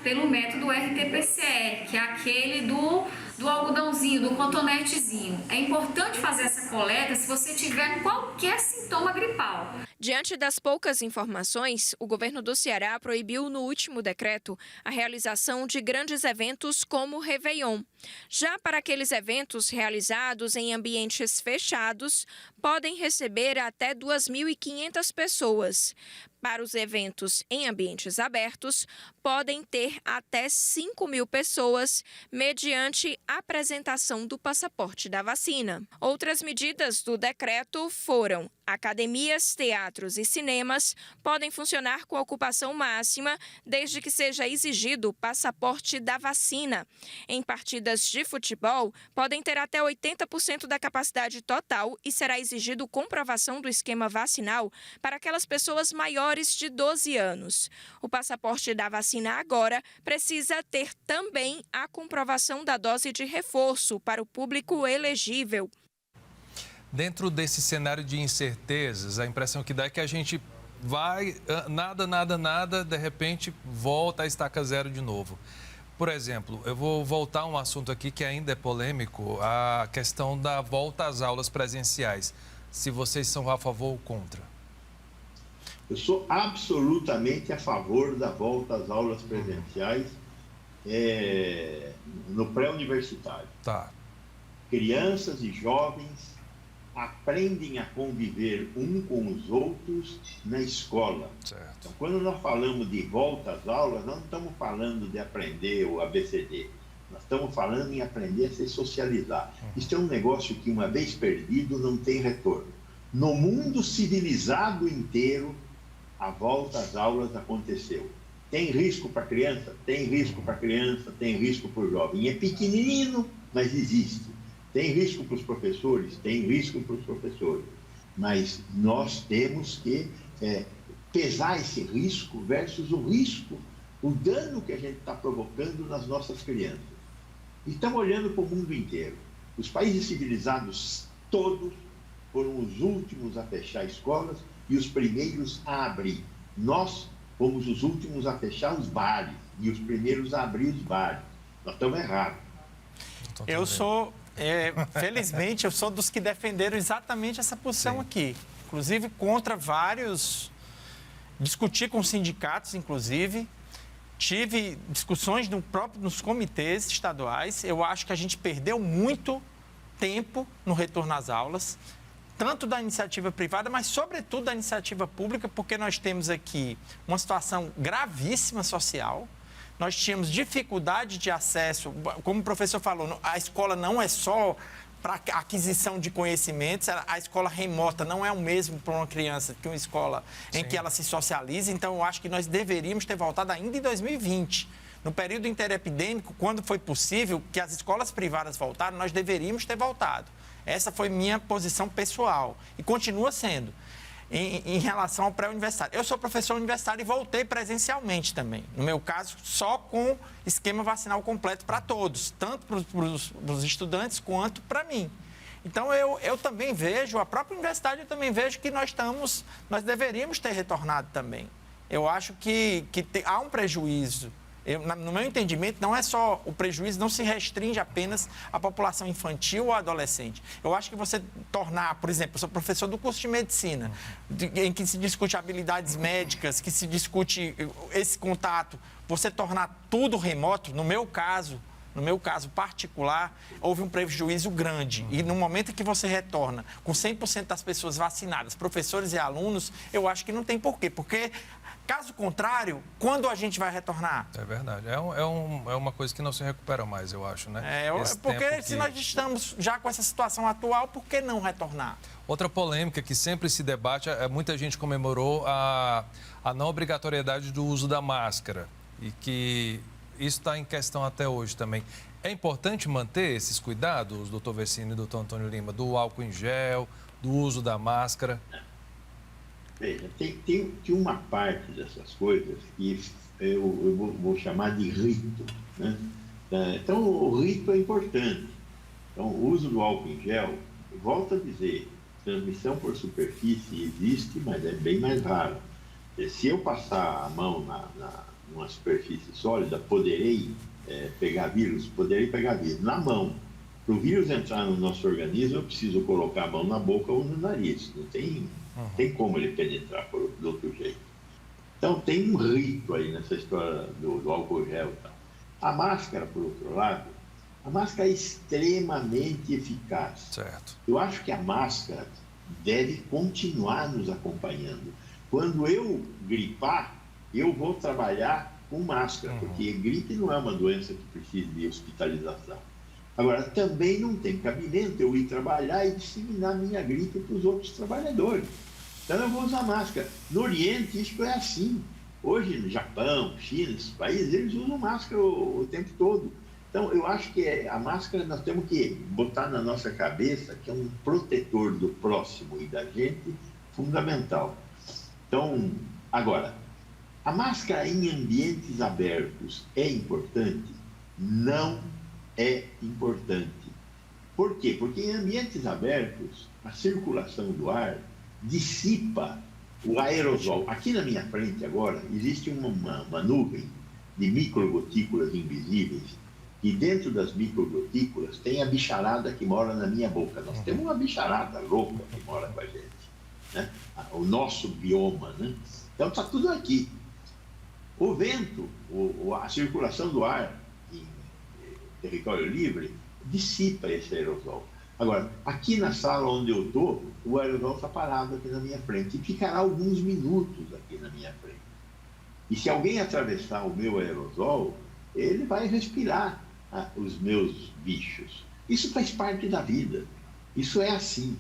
pelo método RT-PCR, que é aquele do algodãozinho, do cotonetezinho. É importante fazer essa coleta se você tiver qualquer sintoma gripal. Diante das poucas informações, o governo do Ceará proibiu no último decreto a realização de grandes eventos como o Réveillon. Já para aqueles eventos realizados em ambientes fechados, podem receber até 2.500 pessoas. Para os eventos em ambientes abertos, podem ter até 5.000 pessoas, mediante apresentação do passaporte da vacina. Outras medidas do decreto foram: academias, teatros e cinemas podem funcionar com ocupação máxima, desde que seja exigido o passaporte da vacina. Em partidas de futebol, podem ter até 80% da capacidade total e será exigido comprovação do esquema vacinal para aquelas pessoas maiores de 12 anos. O passaporte da vacina agora precisa ter também a comprovação da dose de reforço para o público elegível. Dentro desse cenário de incertezas, a impressão que dá é que a gente vai, nada, de repente volta a estaca zero de novo. Por exemplo, eu vou voltar a um assunto aqui que ainda é polêmico, a questão da volta às aulas presenciais. Se vocês são a favor ou contra? Eu sou absolutamente a favor da volta às aulas presenciais no pré-universitário. Tá. Crianças e jovens aprendem a conviver um com os outros na escola. Certo. Então, quando nós falamos de volta às aulas, nós não estamos falando de aprender o ABCD. Nós estamos falando em aprender a se socializar. Isso é um negócio que, uma vez perdido, não tem retorno. No mundo civilizado inteiro, a volta às aulas aconteceu. Tem risco para a criança? Tem risco para a criança, tem risco para o jovem. É pequenino, mas existe. Tem risco para os professores? Tem risco para os professores. Mas nós temos que pesar esse risco versus o risco, o dano que a gente está provocando nas nossas crianças. E estamos olhando para o mundo inteiro. Os países civilizados todos foram os últimos a fechar escolas e os primeiros a abrir. Nós fomos os últimos a fechar os bares e os primeiros a abrir os bares. Nós estamos errados. Eu sou, felizmente, eu sou dos que defenderam exatamente essa posição aqui. Inclusive contra vários, discuti com sindicatos, inclusive, tive discussões nos comitês estaduais. Eu acho que a gente perdeu muito tempo no retorno às aulas, tanto da iniciativa privada, mas sobretudo da iniciativa pública, porque nós temos aqui uma situação gravíssima social. Nós tínhamos dificuldade de acesso, como o professor falou, a escola não é só para aquisição de conhecimentos. A escola remota não é o mesmo para uma criança que uma escola em que ela se socializa. Então, eu acho que nós deveríamos ter voltado ainda em 2020. No período interepidêmico, quando foi possível que as escolas privadas voltaram, nós deveríamos ter voltado. Essa foi minha posição pessoal e continua sendo. Em relação ao pré-universitário. Eu sou professor universitário e voltei presencialmente também. No meu caso, só com esquema vacinal completo para todos, tanto para os estudantes quanto para mim. Então, eu também vejo, a própria universidade, eu também vejo que nós deveríamos ter retornado também. Eu acho que há um prejuízo. No meu entendimento, não é só o prejuízo, não se restringe apenas à população infantil ou adolescente. Eu acho que você tornar, por exemplo, eu sou professor do curso de medicina, em que se discute habilidades médicas, que se discute esse contato, você tornar tudo remoto, no meu caso particular, houve um prejuízo grande. E no momento em que você retorna com 100% das pessoas vacinadas, professores e alunos, eu acho que não tem porquê. Porque, caso contrário, quando a gente vai retornar? É verdade. É uma coisa que não se recupera mais, eu acho, né? Porque se nós estamos já com essa situação atual, por que não retornar? Outra polêmica que sempre se debate, muita gente comemorou a não obrigatoriedade do uso da máscara. E que isso está em questão até hoje também. É importante manter esses cuidados, doutor Vecini e doutor Antônio Lima, do álcool em gel, do uso da máscara? Veja, tem uma parte dessas coisas que eu vou chamar de rito, né? Então, o rito é importante. Então, o uso do álcool em gel, volto a dizer, transmissão por superfície existe, mas é bem mais raro. Se eu passar a mão numa superfície sólida, poderei pegar vírus na mão. Para o vírus entrar no nosso organismo, eu preciso colocar a mão na boca ou no nariz. Não tem como ele penetrar do outro jeito. Então, tem um rito aí nessa história do álcool gel. A máscara, por outro lado, a máscara é extremamente eficaz. Certo. Eu acho que a máscara deve continuar nos acompanhando. Quando eu gripar, eu vou trabalhar com máscara, porque gripe não é uma doença que precisa de hospitalização. Agora, também não tem cabimento eu ir trabalhar e disseminar minha gripe para os outros trabalhadores. Então, eu vou usar máscara. No Oriente, isso é assim. Hoje, no Japão, China, esses países, eles usam máscara o tempo todo. Então, eu acho que a máscara nós temos que botar na nossa cabeça que é um protetor do próximo e da gente fundamental. Então, agora, a máscara em ambientes abertos é importante? Não é importante. Por quê? Porque em ambientes abertos, a circulação do ar dissipa o aerosol. Aqui na minha frente agora, existe uma nuvem de microgotículas invisíveis, e dentro das microgotículas tem a bicharada que mora na minha boca. Nós temos uma bicharada louca que mora com a gente, né? O nosso bioma, né? Então está tudo aqui. O vento, a circulação do ar em território livre dissipa esse aerosol. Agora, aqui na sala onde eu estou, o aerosol está parado aqui na minha frente e ficará alguns minutos aqui na minha frente. E se alguém atravessar o meu aerosol, ele vai respirar os meus bichos. Isso faz parte da vida. Isso é assim.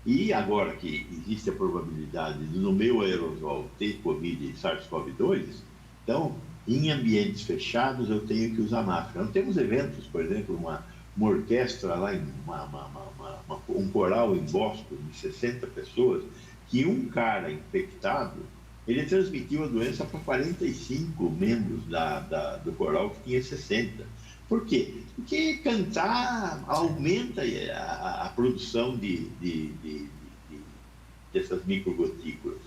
E agora que existe a probabilidade de no meu aerosol ter Covid e SARS-CoV-2, então, em ambientes fechados, eu tenho que usar máscara. Nós temos eventos, por exemplo, uma orquestra lá, um coral em Boston, de 60 pessoas, que um cara infectado, ele transmitiu a doença para 45 membros do coral, que tinha 60. Por quê? Porque cantar aumenta a produção dessas microgotículas.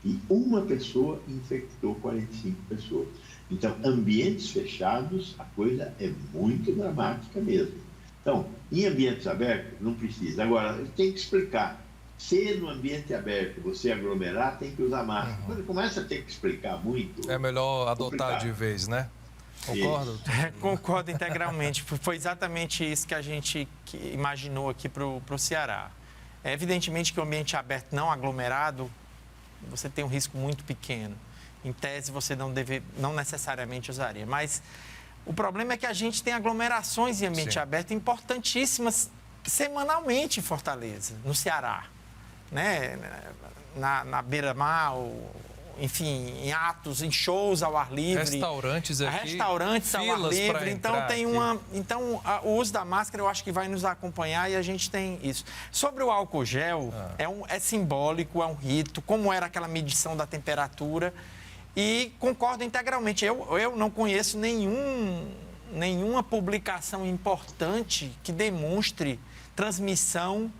E uma pessoa infectou 45 pessoas. Então, ambientes fechados, a coisa é muito dramática mesmo. Então, em ambientes abertos, não precisa. Agora, tem que explicar. Se no ambiente aberto você aglomerar, tem que usar máscara. Quando começa a ter que explicar muito... É melhor adotar de vez, né? Concordo? Concordo integralmente. Foi exatamente isso que a gente imaginou aqui para o Ceará. É evidentemente que o ambiente aberto não aglomerado, você tem um risco muito pequeno. Em tese, você não necessariamente usaria. Mas o problema é que a gente tem aglomerações em ambiente aberto importantíssimas semanalmente em Fortaleza, no Ceará, né? Na beira-mar, enfim, em atos, em shows ao ar livre. Restaurantes aqui. Restaurantes ao ar livre. Então, o uso da máscara, eu acho que vai nos acompanhar e a gente tem isso. Sobre o álcool gel, é simbólico, é um rito, como era aquela medição da temperatura. E concordo integralmente. Eu não conheço nenhuma publicação importante que demonstre transmissão,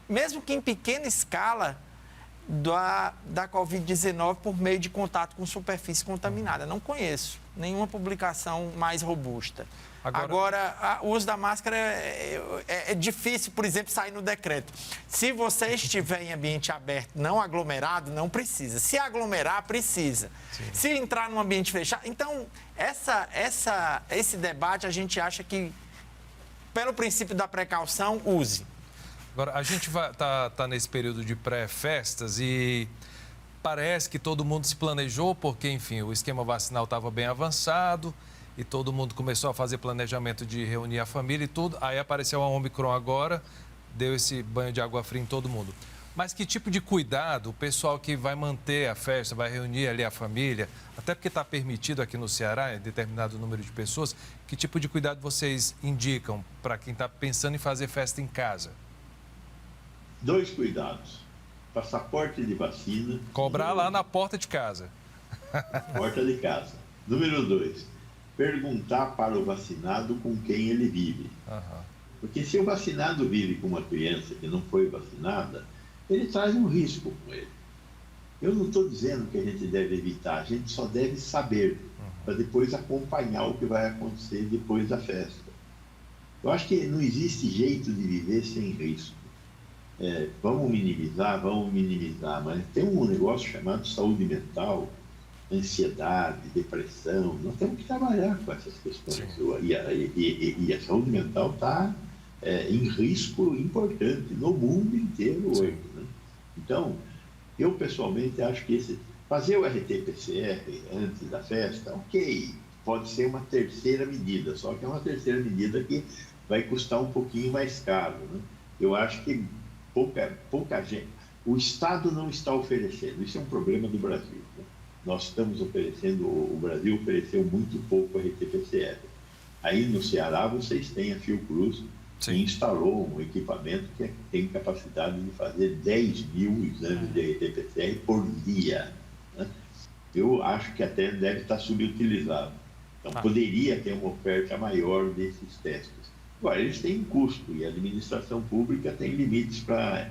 mesmo que em pequena escala, da Covid-19 por meio de contato com superfície contaminada. Não conheço nenhuma publicação mais robusta. Agora, o uso da máscara é difícil, por exemplo, sair no decreto. Se você estiver em ambiente aberto, não aglomerado, não precisa. Se aglomerar, precisa. Sim. Se entrar num ambiente fechado... Então, esse debate, a gente acha que, pelo princípio da precaução, use. Agora, a gente tá nesse período de pré-festas e parece que todo mundo se planejou porque, enfim, o esquema vacinal estava bem avançado e todo mundo começou a fazer planejamento de reunir a família e tudo. Aí apareceu a Omicron agora, deu esse banho de água fria em todo mundo. Mas que tipo de cuidado o pessoal que vai manter a festa, vai reunir ali a família, até porque está permitido aqui no Ceará, em determinado número de pessoas, que tipo de cuidado vocês indicam para quem está pensando em fazer festa em casa? 2 cuidados. Passaporte de vacina. Cobrar lá na porta de casa. Porta de casa. Número 2, perguntar para o vacinado com quem ele vive. Porque se o vacinado vive com uma criança que não foi vacinada, ele traz um risco com ele. Eu não estou dizendo que a gente deve evitar, a gente só deve saber, para depois acompanhar o que vai acontecer depois da festa. Eu acho que não existe jeito de viver sem risco. Vamos minimizar, mas tem um negócio chamado saúde mental, ansiedade, depressão. Nós temos que trabalhar com essas questões. E a saúde mental está em risco importante no mundo inteiro hoje. Né? Então, eu pessoalmente acho que fazer o RT-PCR antes da festa, ok, pode ser uma terceira medida, só que é uma terceira medida que vai custar um pouquinho mais caro. Né? Eu acho que pouca gente, o Estado não está oferecendo, isso é um problema do Brasil. Né? Nós estamos oferecendo, o Brasil ofereceu muito pouco RT-PCR. Aí no Ceará vocês têm a Fiocruz, que instalou um equipamento que tem capacidade de fazer 10 mil exames de RT-PCR por dia. Né? Eu acho que até deve estar subutilizado. Então poderia ter uma oferta maior desses testes. Agora, eles têm um custo e a administração pública tem limites para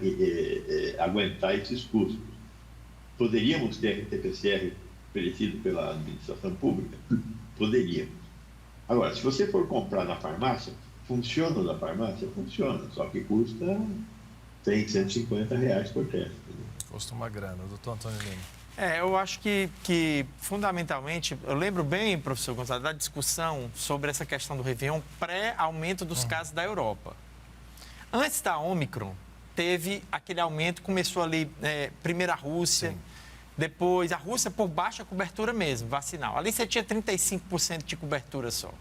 aguentar esses custos. Poderíamos ter RT-PCR oferecido pela administração pública? Poderíamos. Agora, se você for comprar na farmácia, funciona na farmácia? Funciona, só que custa R$150 por teste. Custa uma grana, doutor Antônio Lima. Eu acho que, fundamentalmente, eu lembro bem, professor Gonçalves, da discussão sobre essa questão do Réveillon pré-aumento dos casos da Europa. Antes da Omicron, teve aquele aumento, começou ali, primeiro a Rússia, depois a Rússia por baixa cobertura mesmo, vacinal. Ali você tinha 35% de cobertura só.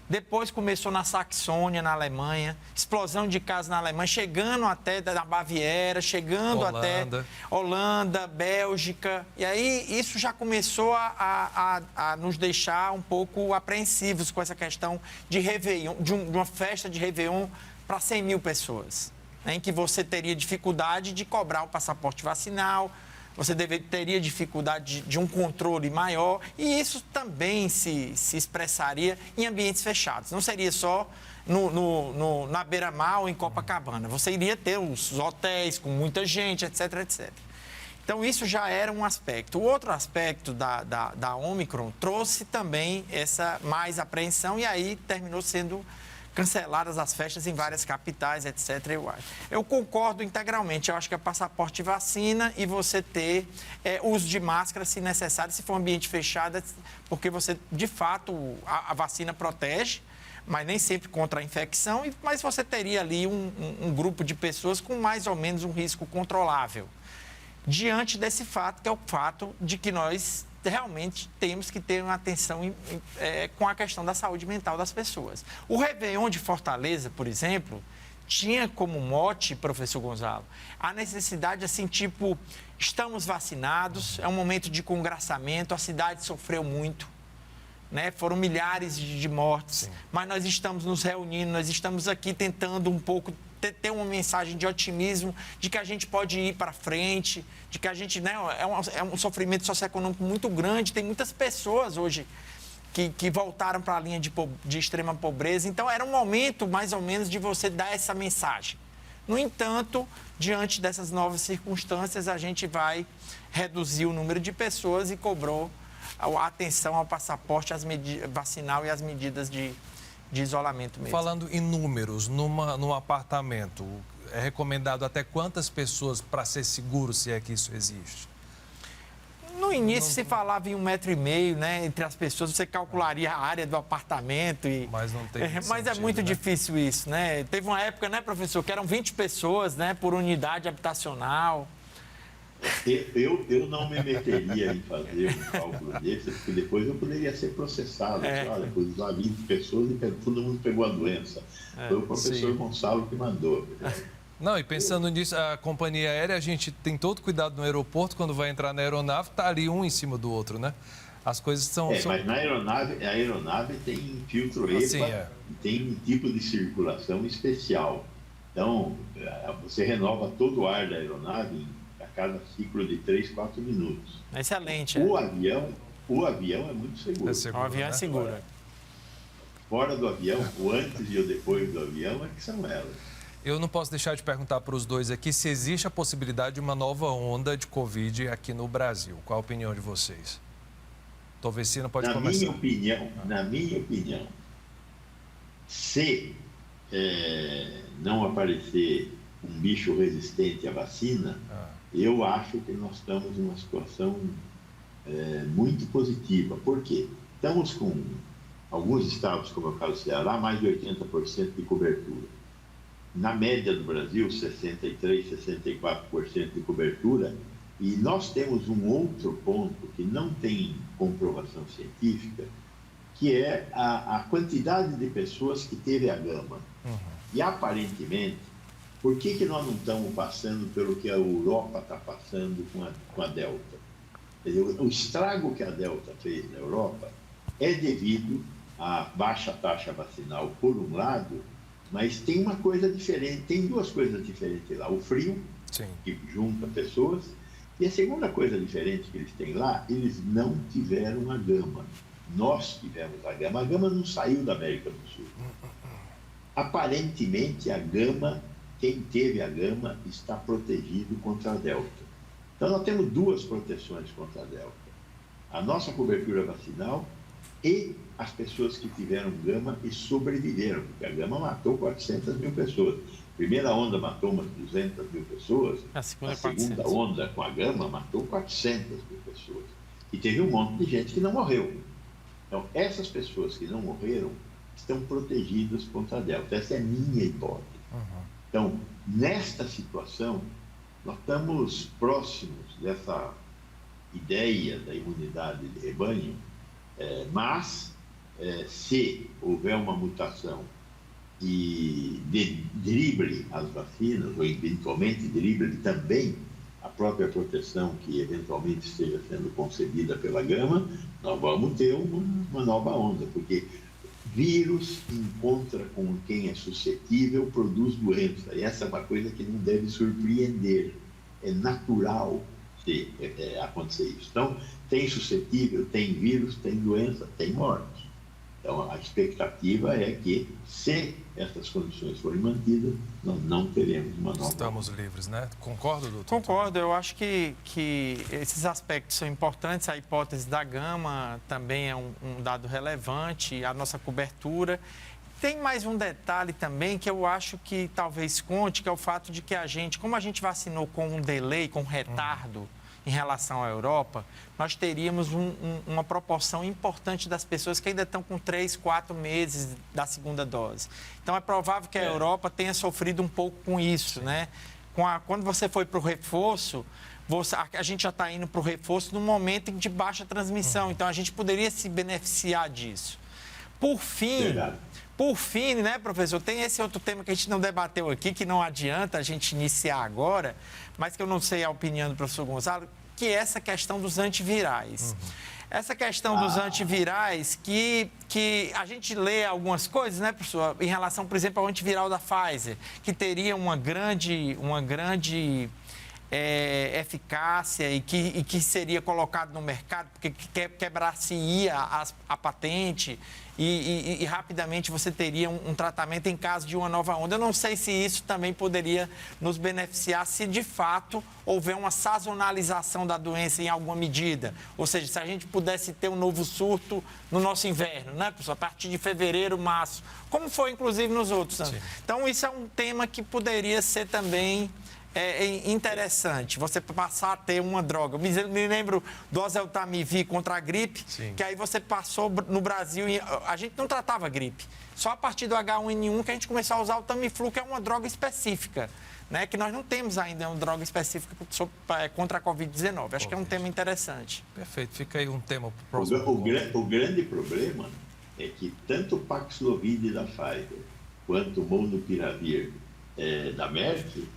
Depois começou na Saxônia, na Alemanha, explosão de casos na Alemanha, chegando até na Baviera, chegando até Holanda, Bélgica. E aí isso já começou a nos deixar um pouco apreensivos com essa questão de Réveillon, de uma festa de Réveillon para 100 mil pessoas, né, em que você teria dificuldade de cobrar o passaporte vacinal, você teria dificuldade de um controle maior e isso também se expressaria em ambientes fechados. Não seria só na beira-mar ou em Copacabana. Você iria ter os hotéis com muita gente, etc, etc. Então, isso já era um aspecto. O outro aspecto da Omicron trouxe também essa mais apreensão e aí terminou sendo canceladas as festas em várias capitais, etc. Eu concordo integralmente. Eu acho que é passaporte vacina e você ter uso de máscara, se necessário, se for um ambiente fechado, porque você, de fato, a vacina protege, mas nem sempre contra a infecção, mas você teria ali um grupo de pessoas com mais ou menos um risco controlável. Diante desse fato, que é o fato de que nós realmente temos que ter uma atenção com a questão da saúde mental das pessoas. O Réveillon de Fortaleza, por exemplo, tinha como mote, professor Gonzalo, a necessidade, assim, tipo, estamos vacinados, é um momento de congraçamento, a cidade sofreu muito, né? Foram milhares de mortes, sim, mas nós estamos nos reunindo, nós estamos aqui tentando um pouco ter uma mensagem de otimismo, de que a gente pode ir para frente, de que a gente, né, é um sofrimento socioeconômico muito grande, tem muitas pessoas hoje que voltaram para a linha de extrema pobreza. Então, era um momento, mais ou menos, de você dar essa mensagem. No entanto, diante dessas novas circunstâncias, a gente vai reduzir o número de pessoas e cobrou a atenção ao passaporte vacinal e às medidas de isolamento mesmo. Falando em números, num apartamento, é recomendado até quantas pessoas para ser seguro, se é que isso existe? No início se falava em 1,5 m, né, entre as pessoas, você calcularia a área do apartamento. Mas não tem mas é muito difícil isso, né? Teve uma época, né, professor, que eram 20 pessoas, né, por unidade habitacional. Eu não me meteria em fazer um cálculo desse, porque depois eu poderia ser processado. Olha, depois usar 20 pessoas e todo mundo pegou a doença. Foi o professor Gonçalo que mandou. Não, e pensando nisso, a companhia aérea, a gente tem todo cuidado no aeroporto, quando vai entrar na aeronave, está ali um em cima do outro, né? As coisas são... Mas na aeronave tem filtro EPA, assim, e tem um tipo de circulação especial. Então, você renova todo o ar da aeronave a cada ciclo de 3, 4 minutos. Excelente. O avião é muito seguro. O avião é seguro. Fora do avião, o antes e o depois do avião é que são elas. Eu não posso deixar de perguntar para os dois aqui se existe a possibilidade de uma nova onda de Covid aqui no Brasil. Qual a opinião de vocês? Tovecino pode começar. Na minha opinião, se não aparecer um bicho resistente à vacina, eu acho que nós estamos numa situação muito positiva. Por quê? Estamos com alguns estados, como é o caso do Ceará, mais de 80% de cobertura. Na média do Brasil, 63%, 64% de cobertura. E nós temos um outro ponto que não tem comprovação científica, que é a quantidade de pessoas que teve a gama. E, aparentemente, por que nós não estamos passando pelo que a Europa está passando com a Delta? Quer dizer, o estrago que a Delta fez na Europa é devido à baixa taxa vacinal, por um lado, mas tem uma coisa diferente, tem duas coisas diferentes lá. O frio, sim, que junta pessoas, e a segunda coisa diferente que eles têm lá, eles não tiveram a gama. Nós tivemos a gama. A gama não saiu da América do Sul. Aparentemente, a gama, quem teve a gama, está protegido contra a Delta. Então, nós temos duas proteções contra a Delta. A nossa cobertura vacinal e as pessoas que tiveram gama e sobreviveram, porque a gama matou 400 mil pessoas. A primeira onda matou umas 200 mil pessoas, a segunda onda com a gama matou 400 mil pessoas. E teve um monte de gente que não morreu. Então, essas pessoas que não morreram estão protegidas contra a Delta. Essa é a minha hipótese. Então, nesta situação, nós estamos próximos dessa ideia da imunidade de rebanho, mas se houver uma mutação e drible as vacinas, ou eventualmente drible também a própria proteção que eventualmente esteja sendo concedida pela gama, nós vamos ter uma nova onda, porque vírus encontra com quem é suscetível, produz doença. E essa é uma coisa que não deve surpreender. É natural acontecer isso. Então, tem suscetível, tem vírus, tem doença, tem morte. Então, a expectativa é que, se essas condições forem mantidas, nós não teremos uma nova... Estamos livres, né? Concorda, doutor? Concordo. Eu acho que esses aspectos são importantes. A hipótese da gama também é um dado relevante, a nossa cobertura. Tem mais um detalhe também que eu acho que talvez conte, que é o fato de que a gente, como a gente vacinou com um delay, com um retardo, em relação à Europa, nós teríamos uma proporção importante das pessoas que ainda estão com 3, 4 meses da segunda dose. Então, é provável que a Europa tenha sofrido um pouco com isso, né? Quando você foi para o reforço, a gente já está indo para o reforço num momento de baixa transmissão. Então, a gente poderia se beneficiar disso. Por fim, Por fim, né, professor, tem esse outro tema que a gente não debateu aqui, que não adianta a gente iniciar agora, mas que eu não sei a opinião do professor Gonzalo, que é essa questão dos antivirais. Essa questão dos antivirais, que a gente lê algumas coisas, né, professor, em relação, por exemplo, ao antiviral da Pfizer, que teria uma grande eficácia e que seria colocado no mercado, porque quebrar-se-ia a patente e rapidamente você teria um tratamento em caso de uma nova onda. Eu não sei se isso também poderia nos beneficiar se de fato houver uma sazonalização da doença em alguma medida. Ou seja, se a gente pudesse ter um novo surto no nosso inverno, né, pessoal? A partir de fevereiro, março, como foi inclusive nos outros anos. Então, isso é um tema que poderia ser também interessante, você passar a ter uma droga. Eu me lembro do oseltamivir contra a gripe, que aí você passou no Brasil, a gente não tratava gripe. Só a partir do H1N1 que a gente começou a usar o Tamiflu, que é uma droga específica, né? Que nós não temos ainda uma droga específica contra a Covid-19. Acho que é um tema interessante. Perfeito, fica aí um tema para o próximo. O grande problema é que tanto o Paxlovid da Pfizer quanto o Molnupiravir da Merck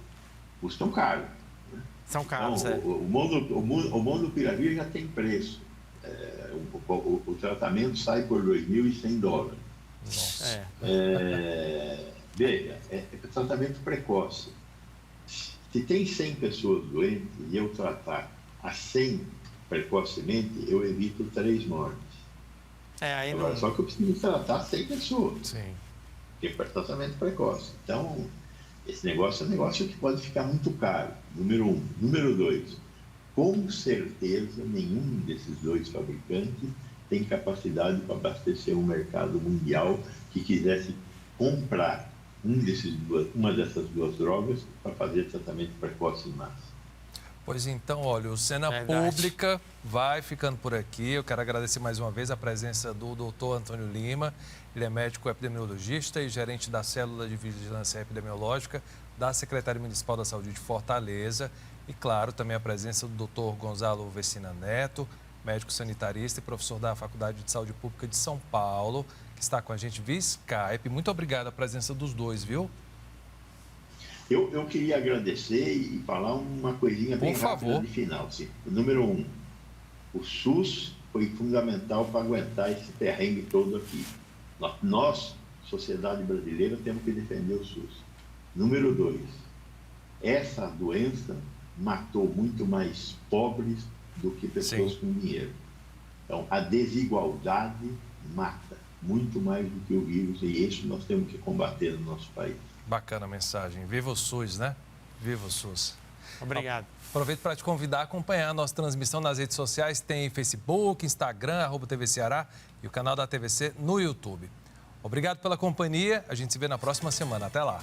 custam caro. Né? São caros, então, o Molnupiravir já tem preço. O tratamento sai por $2.100. Veja, é tratamento precoce. Se tem 100 pessoas doentes e eu tratar a 100 precocemente, eu evito 3 mortes. Agora, só que eu preciso tratar 100 pessoas. Sim. Porque é tratamento precoce. Então, esse negócio é um negócio que pode ficar muito caro, número 1. Número 2, com certeza nenhum desses dois fabricantes tem capacidade para abastecer um mercado mundial que quisesse comprar uma dessas duas drogas para fazer tratamento precoce em massa. Pois então, olha, o Cena Pública vai ficando por aqui. Eu quero agradecer mais uma vez a presença do doutor Antônio Lima. Ele é médico epidemiologista e gerente da Célula de Vigilância Epidemiológica da Secretaria Municipal da Saúde de Fortaleza. E, claro, também a presença do doutor Gonzalo Vecina Neto, médico sanitarista e professor da Faculdade de Saúde Pública de São Paulo, que está com a gente via Skype. Muito obrigado a presença dos dois, viu? Eu queria agradecer e falar uma coisinha bem rápida de final. Sim. Número 1, o SUS foi fundamental para aguentar esse perrengue todo aqui. Nós, sociedade brasileira, temos que defender o SUS. Número 2, essa doença matou muito mais pobres do que pessoas com dinheiro. Então, a desigualdade mata muito mais do que o vírus, e isso nós temos que combater no nosso país. Bacana a mensagem. Viva o SUS, né? Viva o SUS. Obrigado. Aproveito para te convidar a acompanhar a nossa transmissão nas redes sociais. Tem Facebook, Instagram, @TV Ceará e o canal da TVC no YouTube. Obrigado pela companhia. A gente se vê na próxima semana. Até lá.